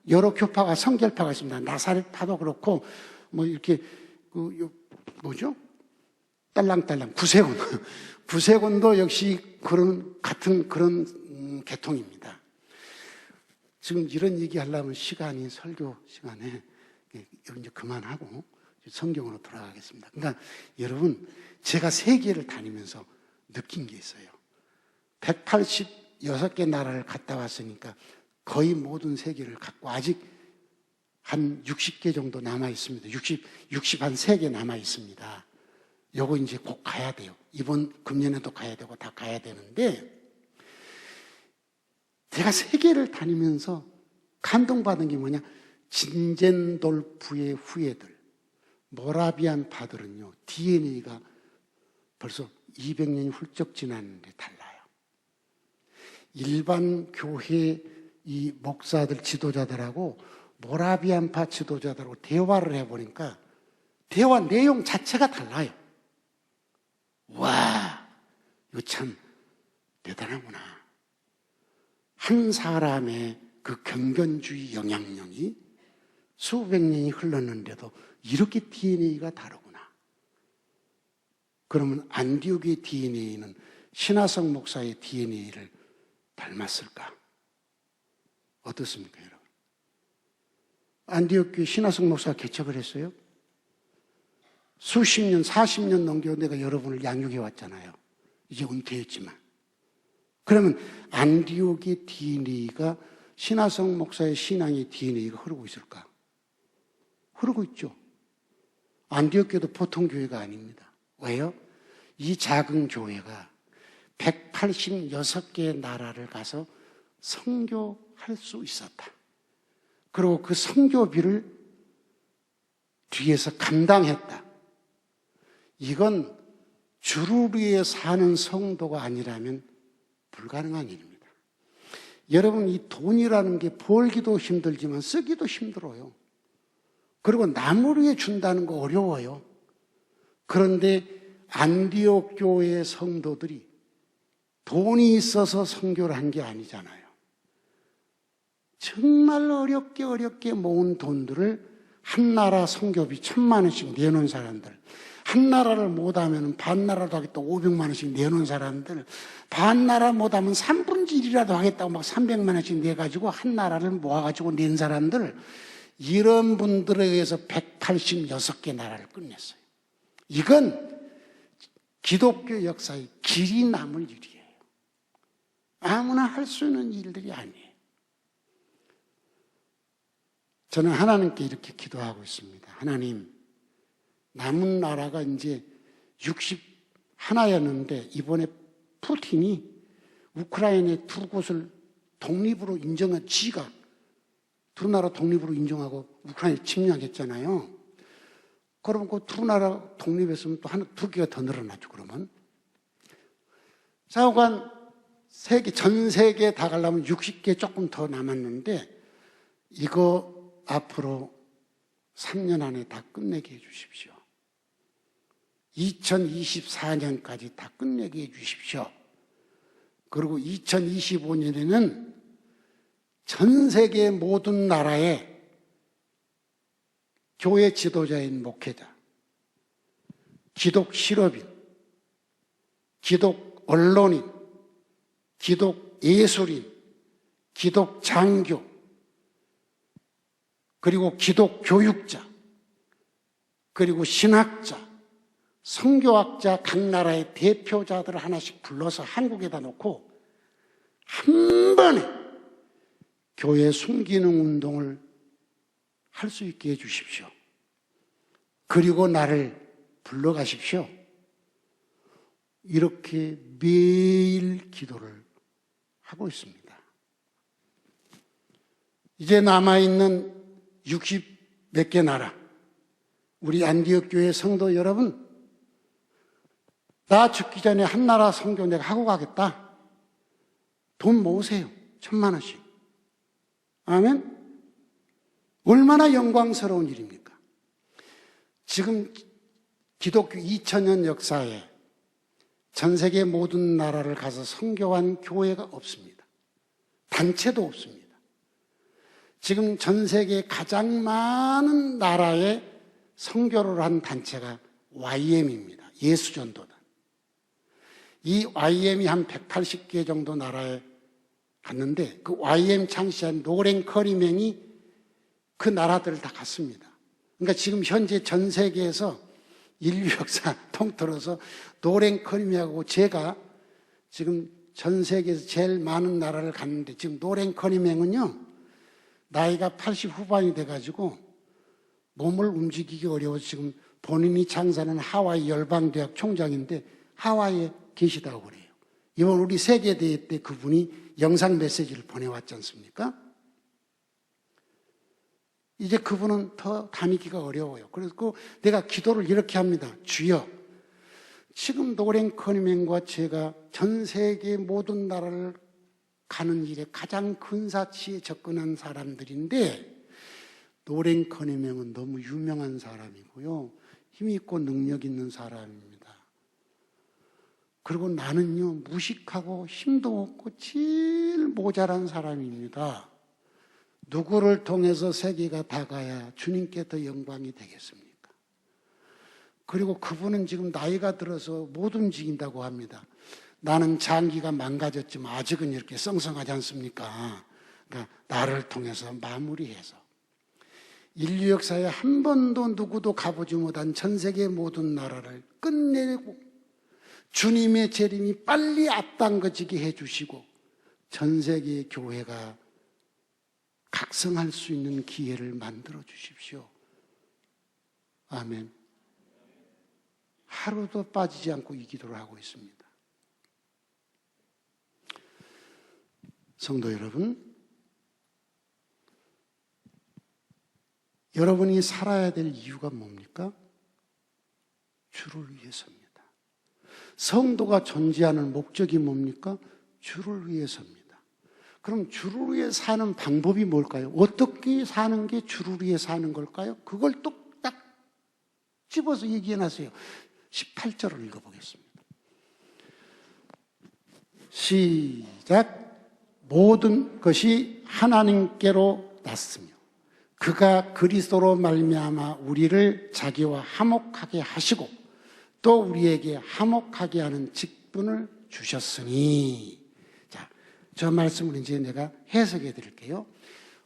여러 교파가 성결파가 있습니다. 나사렛파도 그렇고 뭐 이렇게 뭐죠? 딸랑딸랑 구세군 구세군도 역시 같은 그런 계통입니다. 지금 이런 얘기 하려면 시간이 설교 시간에 이제 그만하고 성경으로 돌아가겠습니다. 그러니까 여러분 제가 세계를 다니면서 느낀 게 있어요. 186개 나라를 갔다 왔으니까 거의 모든 세계를 갖고 아직 한 60개 정도 남아 있습니다. 60 한 3개 남아 있습니다. 요거 이제 곧 가야 돼요. 이번 금년에도 가야 되고 다 가야 되는데 제가 세계를 다니면서 감동받은 게 뭐냐? 진젠돌프의 후예들, 모라비안 파들은요, DNA가 벌써 200년이 훌쩍 지났는데 달라요. 일반 교회 이 목사들, 지도자들하고 모라비안파 지도자들하고 대화를 해보니까 대화 내용 자체가 달라요. 와, 이거 참 대단하구나. 한 사람의 그 경건주의 영향력이 수백 년이 흘렀는데도 이렇게 DNA가 다르구나. 그러면 안디옥의 DNA는 신하성 목사의 DNA를 닮았을까? 어떻습니까, 여러분? 안디옥 교회 신하성 목사가 개척을 했어요. 수십 년, 40년 넘겨 내가 여러분을 양육해 왔잖아요. 이제 은퇴했지만. 그러면 안디옥의 DNA가 신하성 목사의 신앙의 DNA가 흐르고 있을까? 흐르고 있죠. 안디옥 교회도 보통 교회가 아닙니다. 왜요? 이 작은 교회가 186개의 나라를 가서 선교할 수 있었다. 그리고 그 선교비를 뒤에서 감당했다. 이건 주를 위해 사는 성도가 아니라면 불가능한 일입니다. 여러분, 이 돈이라는 게 벌기도 힘들지만 쓰기도 힘들어요. 그리고 남을 위해 준다는 거 어려워요. 그런데 안디옥 교회의 성도들이 돈이 있어서 선교를 한 게 아니잖아요. 정말 어렵게 모은 돈들을 한 나라 선교비 1,000만 원씩 내놓은 사람들, 한 나라를 못하면 반 나라도 하겠다 500만 원씩 내놓은 사람들, 반 나라 못하면 3분의 1이라도 하겠다고 막 300만 원씩 내가지고 한 나라를 모아가지고 낸 사람들, 이런 분들에 의해서 186개 나라를 끝냈어요. 이건 기독교 역사의 길이 남을 일이에요. 아무나 할 수 있는 일들이 아니에요. 저는 하나님께 이렇게 기도하고 있습니다. 하나님, 남은 나라가 이제 61였는데 이번에 푸틴이 우크라이나의 두 곳을 독립으로 인정한 지가 두 나라 독립으로 인정하고 우크라이나 침략했잖아요. 그러면 그 두 나라 독립했으면 또 두 개가 더 늘어나죠, 그러면. 좌우간 전 세계에 다 가려면 60개 조금 더 남았는데 이거 앞으로 3년 안에 다 끝내게 해 주십시오. 2024년까지 다 끝내게 해 주십시오. 그리고 2025년에는 전 세계 모든 나라에 교회 지도자인 목회자, 기독 실업인, 기독 언론인, 기독 예술인, 기독 장교, 그리고 기독 교육자, 그리고 신학자, 선교학자 각 나라의 대표자들을 하나씩 불러서 한국에다 놓고 한 번에 교회 순기능 운동을 할 수 있게 해 주십시오. 그리고 나를 불러가십시오. 이렇게 매일 기도를 하고 있습니다. 이제 남아있는 60몇 개 나라, 우리 안디옥 교회 성도 여러분, 나 죽기 전에 한 나라 선교 내가 하고 가겠다. 돈 모으세요. 1,000만 원씩. 아멘? 얼마나 영광스러운 일입니까? 지금 기독교 2000년 역사에 전 세계 모든 나라를 가서 선교한 교회가 없습니다. 단체도 없습니다. 지금 전 세계 가장 많은 나라에 선교를 한 단체가 YM입니다. 예수전도단. 이 YM이 한 180개 정도 나라에 갔는데 그 YM 창시한 노랭 커리맨이 그 나라들을 다 갔습니다. 그러니까 지금 현재 전 세계에서 인류 역사 통틀어서 노랭 커리맨하고 제가 지금 전 세계에서 제일 많은 나라를 갔는데 지금 노랭 커리맨은요 나이가 80 후반이 돼가지고 몸을 움직이기 어려워서 지금 본인이 창사하는 하와이 열방대학 총장인데 하와이에 계시다고 그래요. 이번 우리 세계대회 때 그분이 영상 메시지를 보내왔지 않습니까? 이제 그분은 더 다니기가 어려워요. 그래서 내가 기도를 이렇게 합니다. 주여, 지금 노랭 커리맨과 제가 전 세계 모든 나라를 가는 일에 가장 근사치에 접근한 사람들인데 노랭 커리맨은 너무 유명한 사람이고요. 힘있고 능력 있는 사람입니다. 그리고 나는요 무식하고 힘도 없고 제일 모자란 사람입니다. 누구를 통해서 세계가 다 가야 주님께 더 영광이 되겠습니까? 그리고 그분은 지금 나이가 들어서 못 움직인다고 합니다. 나는 장기가 망가졌지만 아직은 이렇게 썽썽하지 않습니까? 그러니까 나를 통해서 마무리해서 인류 역사에 한 번도 누구도 가보지 못한 전 세계 모든 나라를 끝내고 주님의 재림이 빨리 앞당겨지게 해주시고 전 세계 교회가 각성할 수 있는 기회를 만들어 주십시오. 아멘. 하루도 빠지지 않고 이 기도를 하고 있습니다. 성도 여러분, 여러분이 살아야 될 이유가 뭡니까? 주를 위해서입니다. 성도가 존재하는 목적이 뭡니까? 주를 위해서입니다. 그럼 주를 위해 사는 방법이 뭘까요? 어떻게 사는 게 주를 위해 사는 걸까요? 그걸 뚝딱 집어서 얘기해 놨어요. 18절을 읽어보겠습니다. 시작. 모든 것이 하나님께로 났으며 그가 그리스도로 말미암아 우리를 자기와 화목하게 하시고 또 우리에게 화목하게 하는 직분을 주셨으니. 자, 저 말씀을 이제 내가 해석해 드릴게요.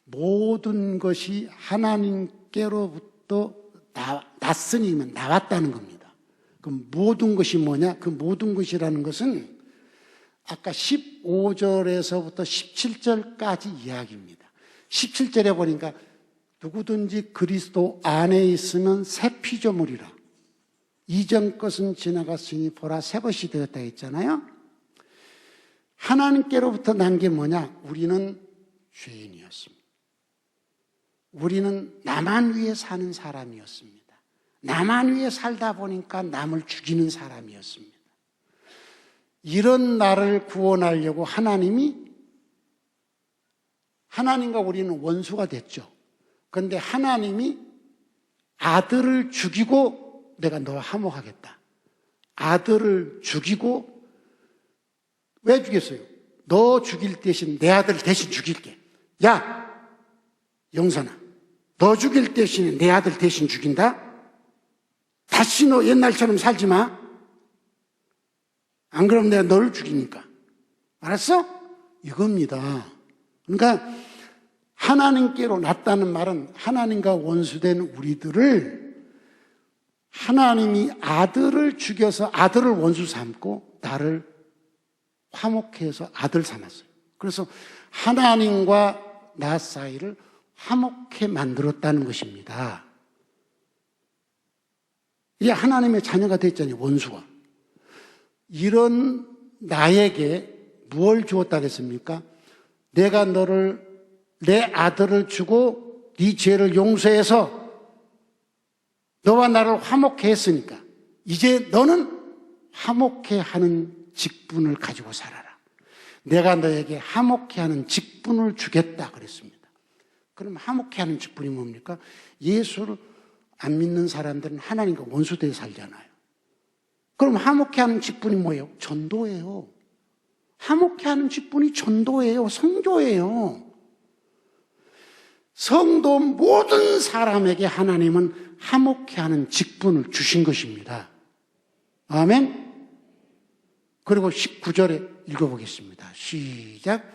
모든 것이 하나님께로부터 났으니면 나왔다는 겁니다. 그럼 모든 것이 뭐냐? 그 모든 것이라는 것은 아까 15절에서부터 17절까지 이야기입니다. 17절에 보니까 누구든지 그리스도 안에 있으면 새 피조물이라. 이전 것은 지나갔으니 보라 새 것이 되었다 했잖아요. 하나님께로부터 난 게 뭐냐? 우리는 죄인이었습니다. 우리는 나만 위해 사는 사람이었습니다. 나만 위해 살다 보니까 남을 죽이는 사람이었습니다. 이런 나를 구원하려고 하나님과 우리는 원수가 됐죠. 그런데 하나님이 아들을 죽이고 내가 너와 화목하겠다. 아들을 죽이고 왜 죽였어요? 너 죽일 대신 내 아들 대신 죽일게. 야, 영선아, 너 죽일 대신 내 아들 대신 죽인다? 다시 너 옛날처럼 살지 마. 안 그러면 내가 너를 죽이니까. 알았어? 이겁니다. 그러니까 하나님께로 났다는 말은 하나님과 원수된 우리들을 하나님이 아들을 죽여서 아들을 원수 삼고 나를 화목해 해서 아들 삼았어요. 그래서 하나님과 나 사이를 화목해 만들었다는 것입니다. 이게 하나님의 자녀가 됐잖아요. 원수가. 이런 나에게 무엇을 주었다겠습니까? 내가 내 아들을 주고 네 죄를 용서해서 너와 나를 화목해 했으니까 이제 너는 화목해 하는 직분을 가지고 살아라. 내가 너에게 화목해 하는 직분을 주겠다 그랬습니다. 그럼 화목해 하는 직분이 뭡니까? 예수를 안 믿는 사람들은 하나님과 원수되어 살잖아요. 그럼 화목케 하는 직분이 뭐예요? 전도예요. 화목케 하는 직분이 전도예요. 성교예요. 성도 모든 사람에게 하나님은 화목케 하는 직분을 주신 것입니다. 아멘. 그리고 19절에 읽어보겠습니다. 시작.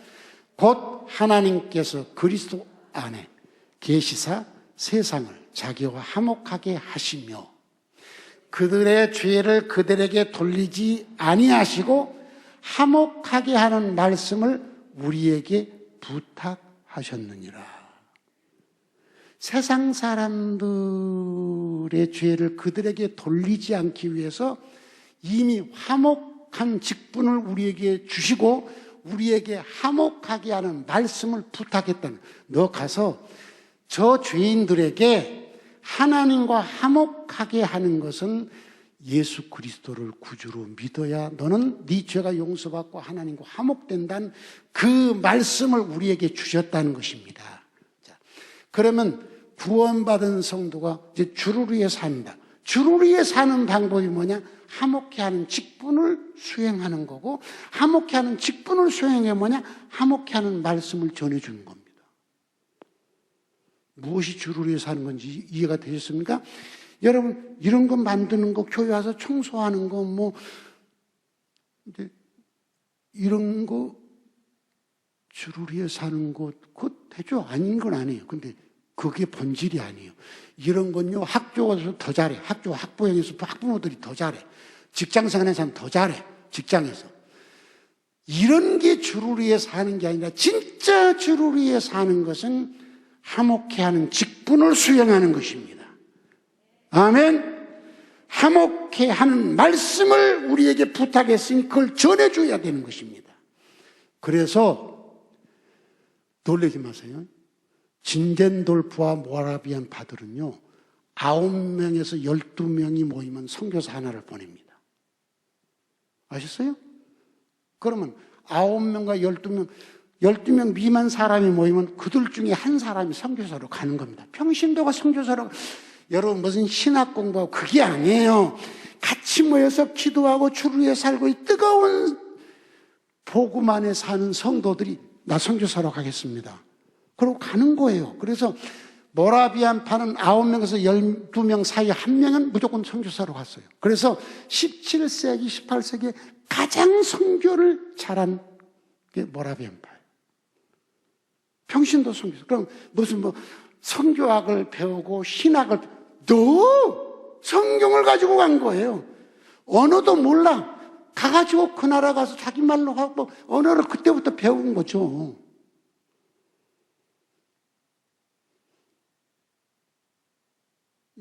곧 하나님께서 그리스도 안에 계시사 세상을 자기와 화목하게 하시며 그들의 죄를 그들에게 돌리지 아니하시고 화목하게 하는 말씀을 우리에게 부탁하셨느니라. 세상 사람들의 죄를 그들에게 돌리지 않기 위해서 이미 화목한 직분을 우리에게 주시고 우리에게 화목하게 하는 말씀을 부탁했다는, 너 가서 저 죄인들에게 하나님과 화목하게 하는 것은 예수 그리스도를 구주로 믿어야 너는 네 죄가 용서받고 하나님과 화목된다는 그 말씀을 우리에게 주셨다는 것입니다. 자, 그러면 구원받은 성도가 이제 주를 위해 산다. 주를 위해 사는 방법이 뭐냐? 화목케 하는 직분을 수행하는 거고, 화목케 하는 직분을 수행해 뭐냐? 화목케 하는 말씀을 전해주는 겁니다. 무엇이 주를 위해 사는 건지 이해가 되셨습니까? 여러분, 이런 거 만드는 거, 교회 와서 청소하는 거, 이런 거, 주를 위해 사는 거, 그거 되죠? 아닌 건 아니에요. 근데 그게 본질이 아니에요. 이런 건요, 학교에서 더 잘해. 학부형에서 학부모들이 더 잘해. 직장 생활에서는 더 잘해. 직장에서. 이런 게 주를 위해 사는 게 아니라 진짜 주를 위해 사는 것은 화목케 하는 직분을 수행하는 것입니다. 아멘. 화목케 하는 말씀을 우리에게 부탁했으니 그걸 전해줘야 되는 것입니다. 그래서 놀라지 마세요. 진덴돌프와 모라비안 파들은요, 9명에서 12명이 모이면 선교사 하나를 보냅니다. 아셨어요? 그러면 9명과 12명 미만 사람이 모이면 그들 중에 한 사람이 선교사로 가는 겁니다. 평신도가 선교사로, 여러분 무슨 신학 공부하고 그게 아니에요. 같이 모여서 기도하고 주를 위해 살고 이 뜨거운 복음 안에 사는 성도들이 나 선교사로 가겠습니다. 그러고 가는 거예요. 그래서 모라비안 파는 9명에서 12명 사이 한 명은 무조건 선교사로 갔어요. 그래서 17세기, 18세기에 가장 선교를 잘한 게 모라비안 파예요. 평신도 선교사. 그럼 무슨 선교학을 배우고 신학을, 성경을 가지고 간 거예요. 언어도 몰라. 가가지고 그 나라 가서 자기 말로 하고 언어를 그때부터 배운 거죠.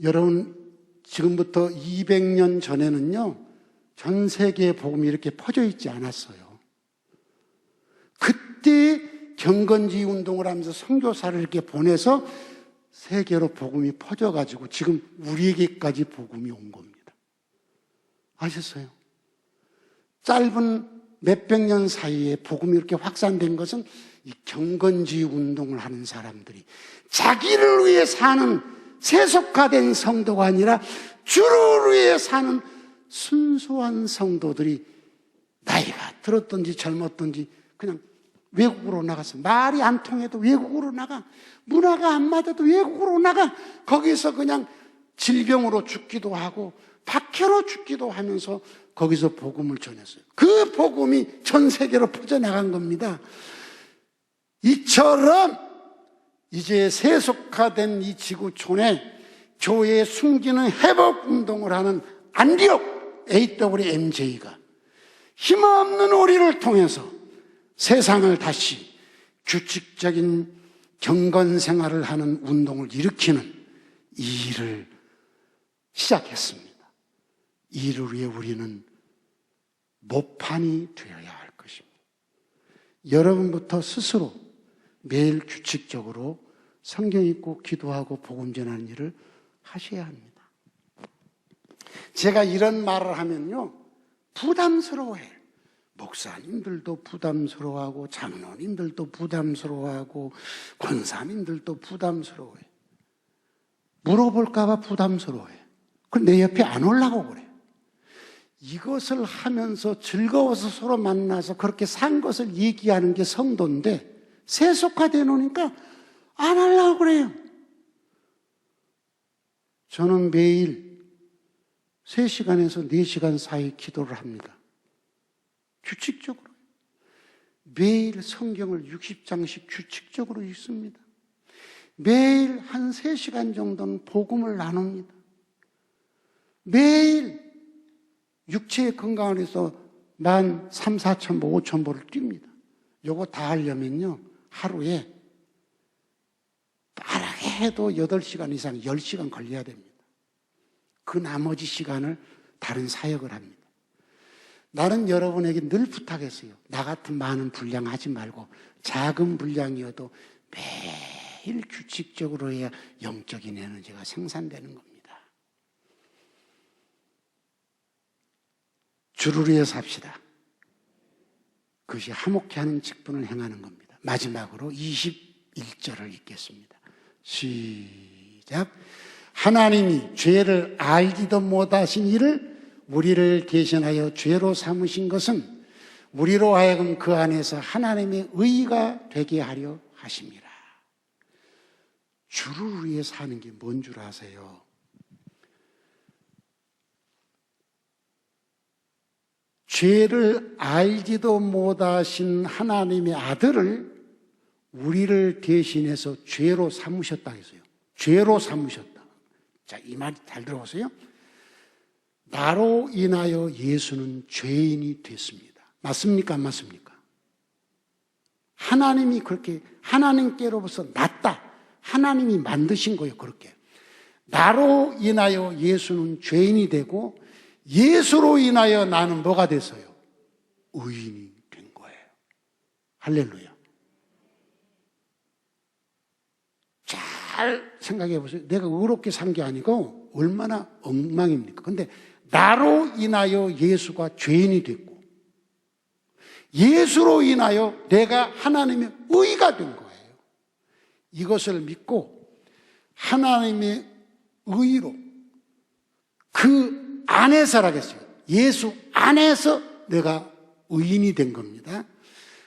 여러분, 지금부터 200년 전에는요, 전 세계에 복음이 이렇게 퍼져 있지 않았어요. 그때 경건지 운동을 하면서 선교사를 이렇게 보내서 세계로 복음이 퍼져가지고 지금 우리에게까지 복음이 온 겁니다. 아셨어요? 짧은 몇백 년 사이에 복음이 이렇게 확산된 것은 이 경건지 운동을 하는 사람들이 자기를 위해 사는 세속화된 성도가 아니라 주를 위해 사는 순수한 성도들이 나이가 들었든지 젊었든지 그냥 외국으로 나가서 말이 안 통해도 외국으로 나가, 문화가 안 맞아도 외국으로 나가, 거기서 그냥 질병으로 죽기도 하고 박해로 죽기도 하면서 거기서 복음을 전했어요. 그 복음이 전 세계로 퍼져나간 겁니다. 이처럼 이제 세속화된 이 지구촌에 교회의 숨기는 회복 운동을 하는 안디옥 AWMJ가 힘없는 우리를 통해서 세상을 다시 규칙적인 경건 생활을 하는 운동을 일으키는 이 일을 시작했습니다. 이 일을 위해 우리는 모판이 되어야 할 것입니다. 여러분부터 스스로 매일 규칙적으로 성경 읽고 기도하고 복음 전하는 일을 하셔야 합니다. 제가 이런 말을 하면요, 부담스러워해요. 목사님들도 부담스러워하고 장로님들도 부담스러워하고 권사님들도 부담스러워해요. 물어볼까 봐 부담스러워해요. 그럼 내 옆에 안 오려고 그래요. 이것을 하면서 즐거워서 서로 만나서 그렇게 산 것을 얘기하는 게 성도인데 세속화되어 놓으니까 안 하려고 그래요. 저는 매일 3시간에서 4시간 사이 기도를 합니다. 규칙적으로. 매일 성경을 60장씩 규칙적으로 읽습니다. 매일 한 3시간 정도는 복음을 나눕니다. 매일 육체의 건강을 위해서 13,000, 4,000보를 뜁니다. 요거 다 하려면요, 하루에 빠르게 해도 8시간 이상 10시간 걸려야 됩니다. 그 나머지 시간을 다른 사역을 합니다. 나는 여러분에게 늘 부탁했어요. 나 같은 많은 분량 하지 말고 작은 분량이어도 매일 규칙적으로 해야 영적인 에너지가 생산되는 겁니다. 주를 위해 삽시다. 그것이 화목케 하는 직분을 행하는 겁니다. 마지막으로 21절을 읽겠습니다. 시작. 하나님이 죄를 알지도 못하신 이를 우리를 대신하여 죄로 삼으신 것은 우리로 하여금 그 안에서 하나님의 의가 되게 하려 하심이라. 주를 위해 사는 게 뭔 줄 아세요? 죄를 알지도 못하신 하나님의 아들을 우리를 대신해서 죄로 삼으셨다 했어요. 죄로 삼으셨다. 자, 이 말 잘 들어보세요. 나로 인하여 예수는 죄인이 됐습니다. 맞습니까? 안 맞습니까? 하나님이 그렇게 하나님께로부터 낫다. 하나님이 만드신 거예요. 그렇게. 나로 인하여 예수는 죄인이 되고 예수로 인하여 나는 뭐가 됐어요? 의인이 된 거예요. 할렐루야. 잘 생각해 보세요. 내가 의롭게 산 게 아니고 얼마나 엉망입니까? 근데 나로 인하여 예수가 죄인이 됐고 예수로 인하여 내가 하나님의 의가 된 거예요. 이것을 믿고 하나님의 의로 그 안에서라겠어요. 예수 안에서 내가 의인이 된 겁니다.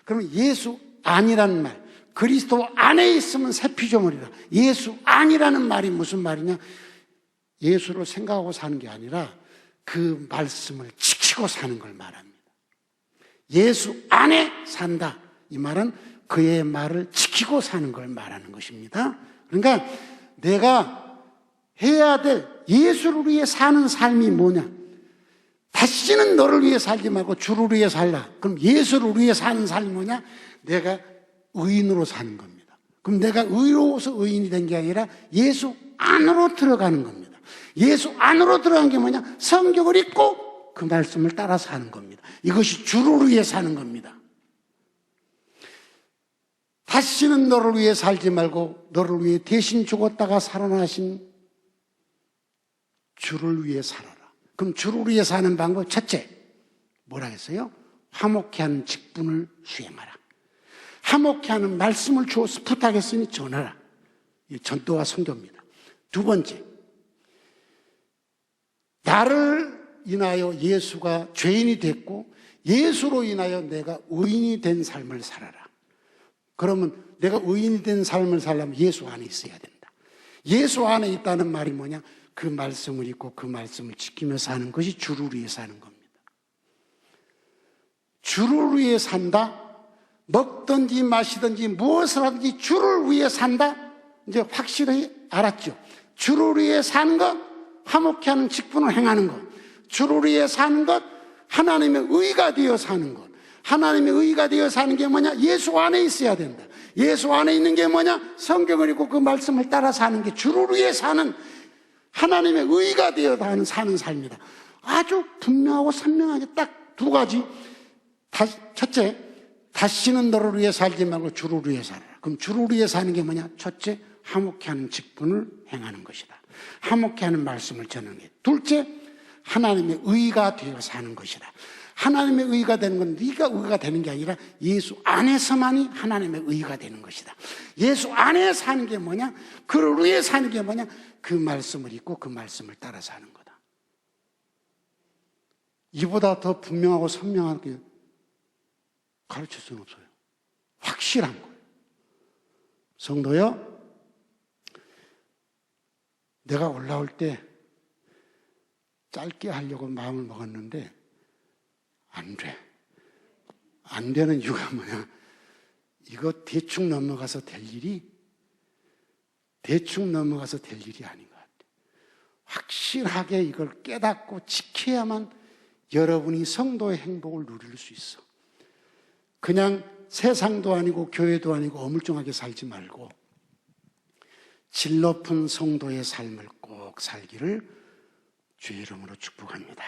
그러면 예수 안이라는 말, 그리스도 안에 있으면 새 피조물이라. 예수 안이라는 말이 무슨 말이냐? 예수를 생각하고 사는 게 아니라 그 말씀을 지키고 사는 걸 말합니다. 예수 안에 산다. 이 말은 그의 말을 지키고 사는 걸 말하는 것입니다. 그러니까 내가 해야 될 예수를 위해 사는 삶이 뭐냐? 다시는 너를 위해 살지 말고 주를 위해 살라. 그럼 예수를 위해 사는 삶이 뭐냐? 내가 의인으로 사는 겁니다. 그럼 내가 의로워서 의인이 된 게 아니라 예수 안으로 들어가는 겁니다. 예수 안으로 들어간 게 뭐냐? 성경을 읽고 그 말씀을 따라 사는 겁니다. 이것이 주를 위해 사는 겁니다. 다시는 너를 위해 살지 말고 너를 위해 대신 죽었다가 살아나신 주를 위해 살아라. 그럼 주를 위해 사는 방법 첫째, 뭐라 했어요? 화목케 하는 직분을 수행하라. 화목케 하는 말씀을 주어서 부탁했으니 전하라. 이 전도와 선교입니다. 두 번째, 나를 인하여 예수가 죄인이 됐고 예수로 인하여 내가 의인이 된 삶을 살아라. 그러면 내가 의인이 된 삶을 살려면 예수 안에 있어야 된다. 예수 안에 있다는 말이 뭐냐? 그 말씀을 읽고 그 말씀을 지키며 사는 것이 주를 위해 사는 겁니다. 주를 위해 산다? 먹든지 마시든지 무엇을 하든지 주를 위해 산다? 이제 확실히 알았죠. 주를 위해 사는 것, 화목케 하는 직분을 행하는 것. 주를 위해 사는 것, 하나님의 의가 되어 사는 것. 하나님의 의가 되어 사는 게 뭐냐? 예수 안에 있어야 된다. 예수 안에 있는 게 뭐냐? 성경을 읽고 그 말씀을 따라 사는 게 주를 위해 사는 하나님의 의가 되어 사는 삶이다. 아주 분명하고 선명하게 딱 두 가지. 첫째, 다시는 너를 위해 살지 말고 주를 위해 살아라. 그럼 주를 위해 사는 게 뭐냐? 첫째, 화목케 하는 직분을 행하는 것이다. 화목케 하는 말씀을 전하는 게. 둘째, 하나님의 의가 되어 사는 것이다. 하나님의 의가 되는 건 네가 의가 되는 게 아니라 예수 안에서만이 하나님의 의가 되는 것이다. 예수 안에 사는 게 뭐냐? 그를 위해 사는 게 뭐냐? 그 말씀을 읽고 그 말씀을 따라 사는 거다. 이보다 더 분명하고 선명하게 가르칠 수는 없어요. 확실한 거예요. 성도여, 내가 올라올 때 짧게 하려고 마음을 먹었는데 안 돼. 안 되는 이유가 뭐냐? 이거 대충 넘어가서 될 일이 아닌 것 같아요. 확실하게 이걸 깨닫고 지켜야만 여러분이 성도의 행복을 누릴 수 있어. 그냥 세상도 아니고 교회도 아니고 어물쩡하게 살지 말고 질 높은 성도의 삶을 꼭 살기를 주의 이름으로 축복합니다.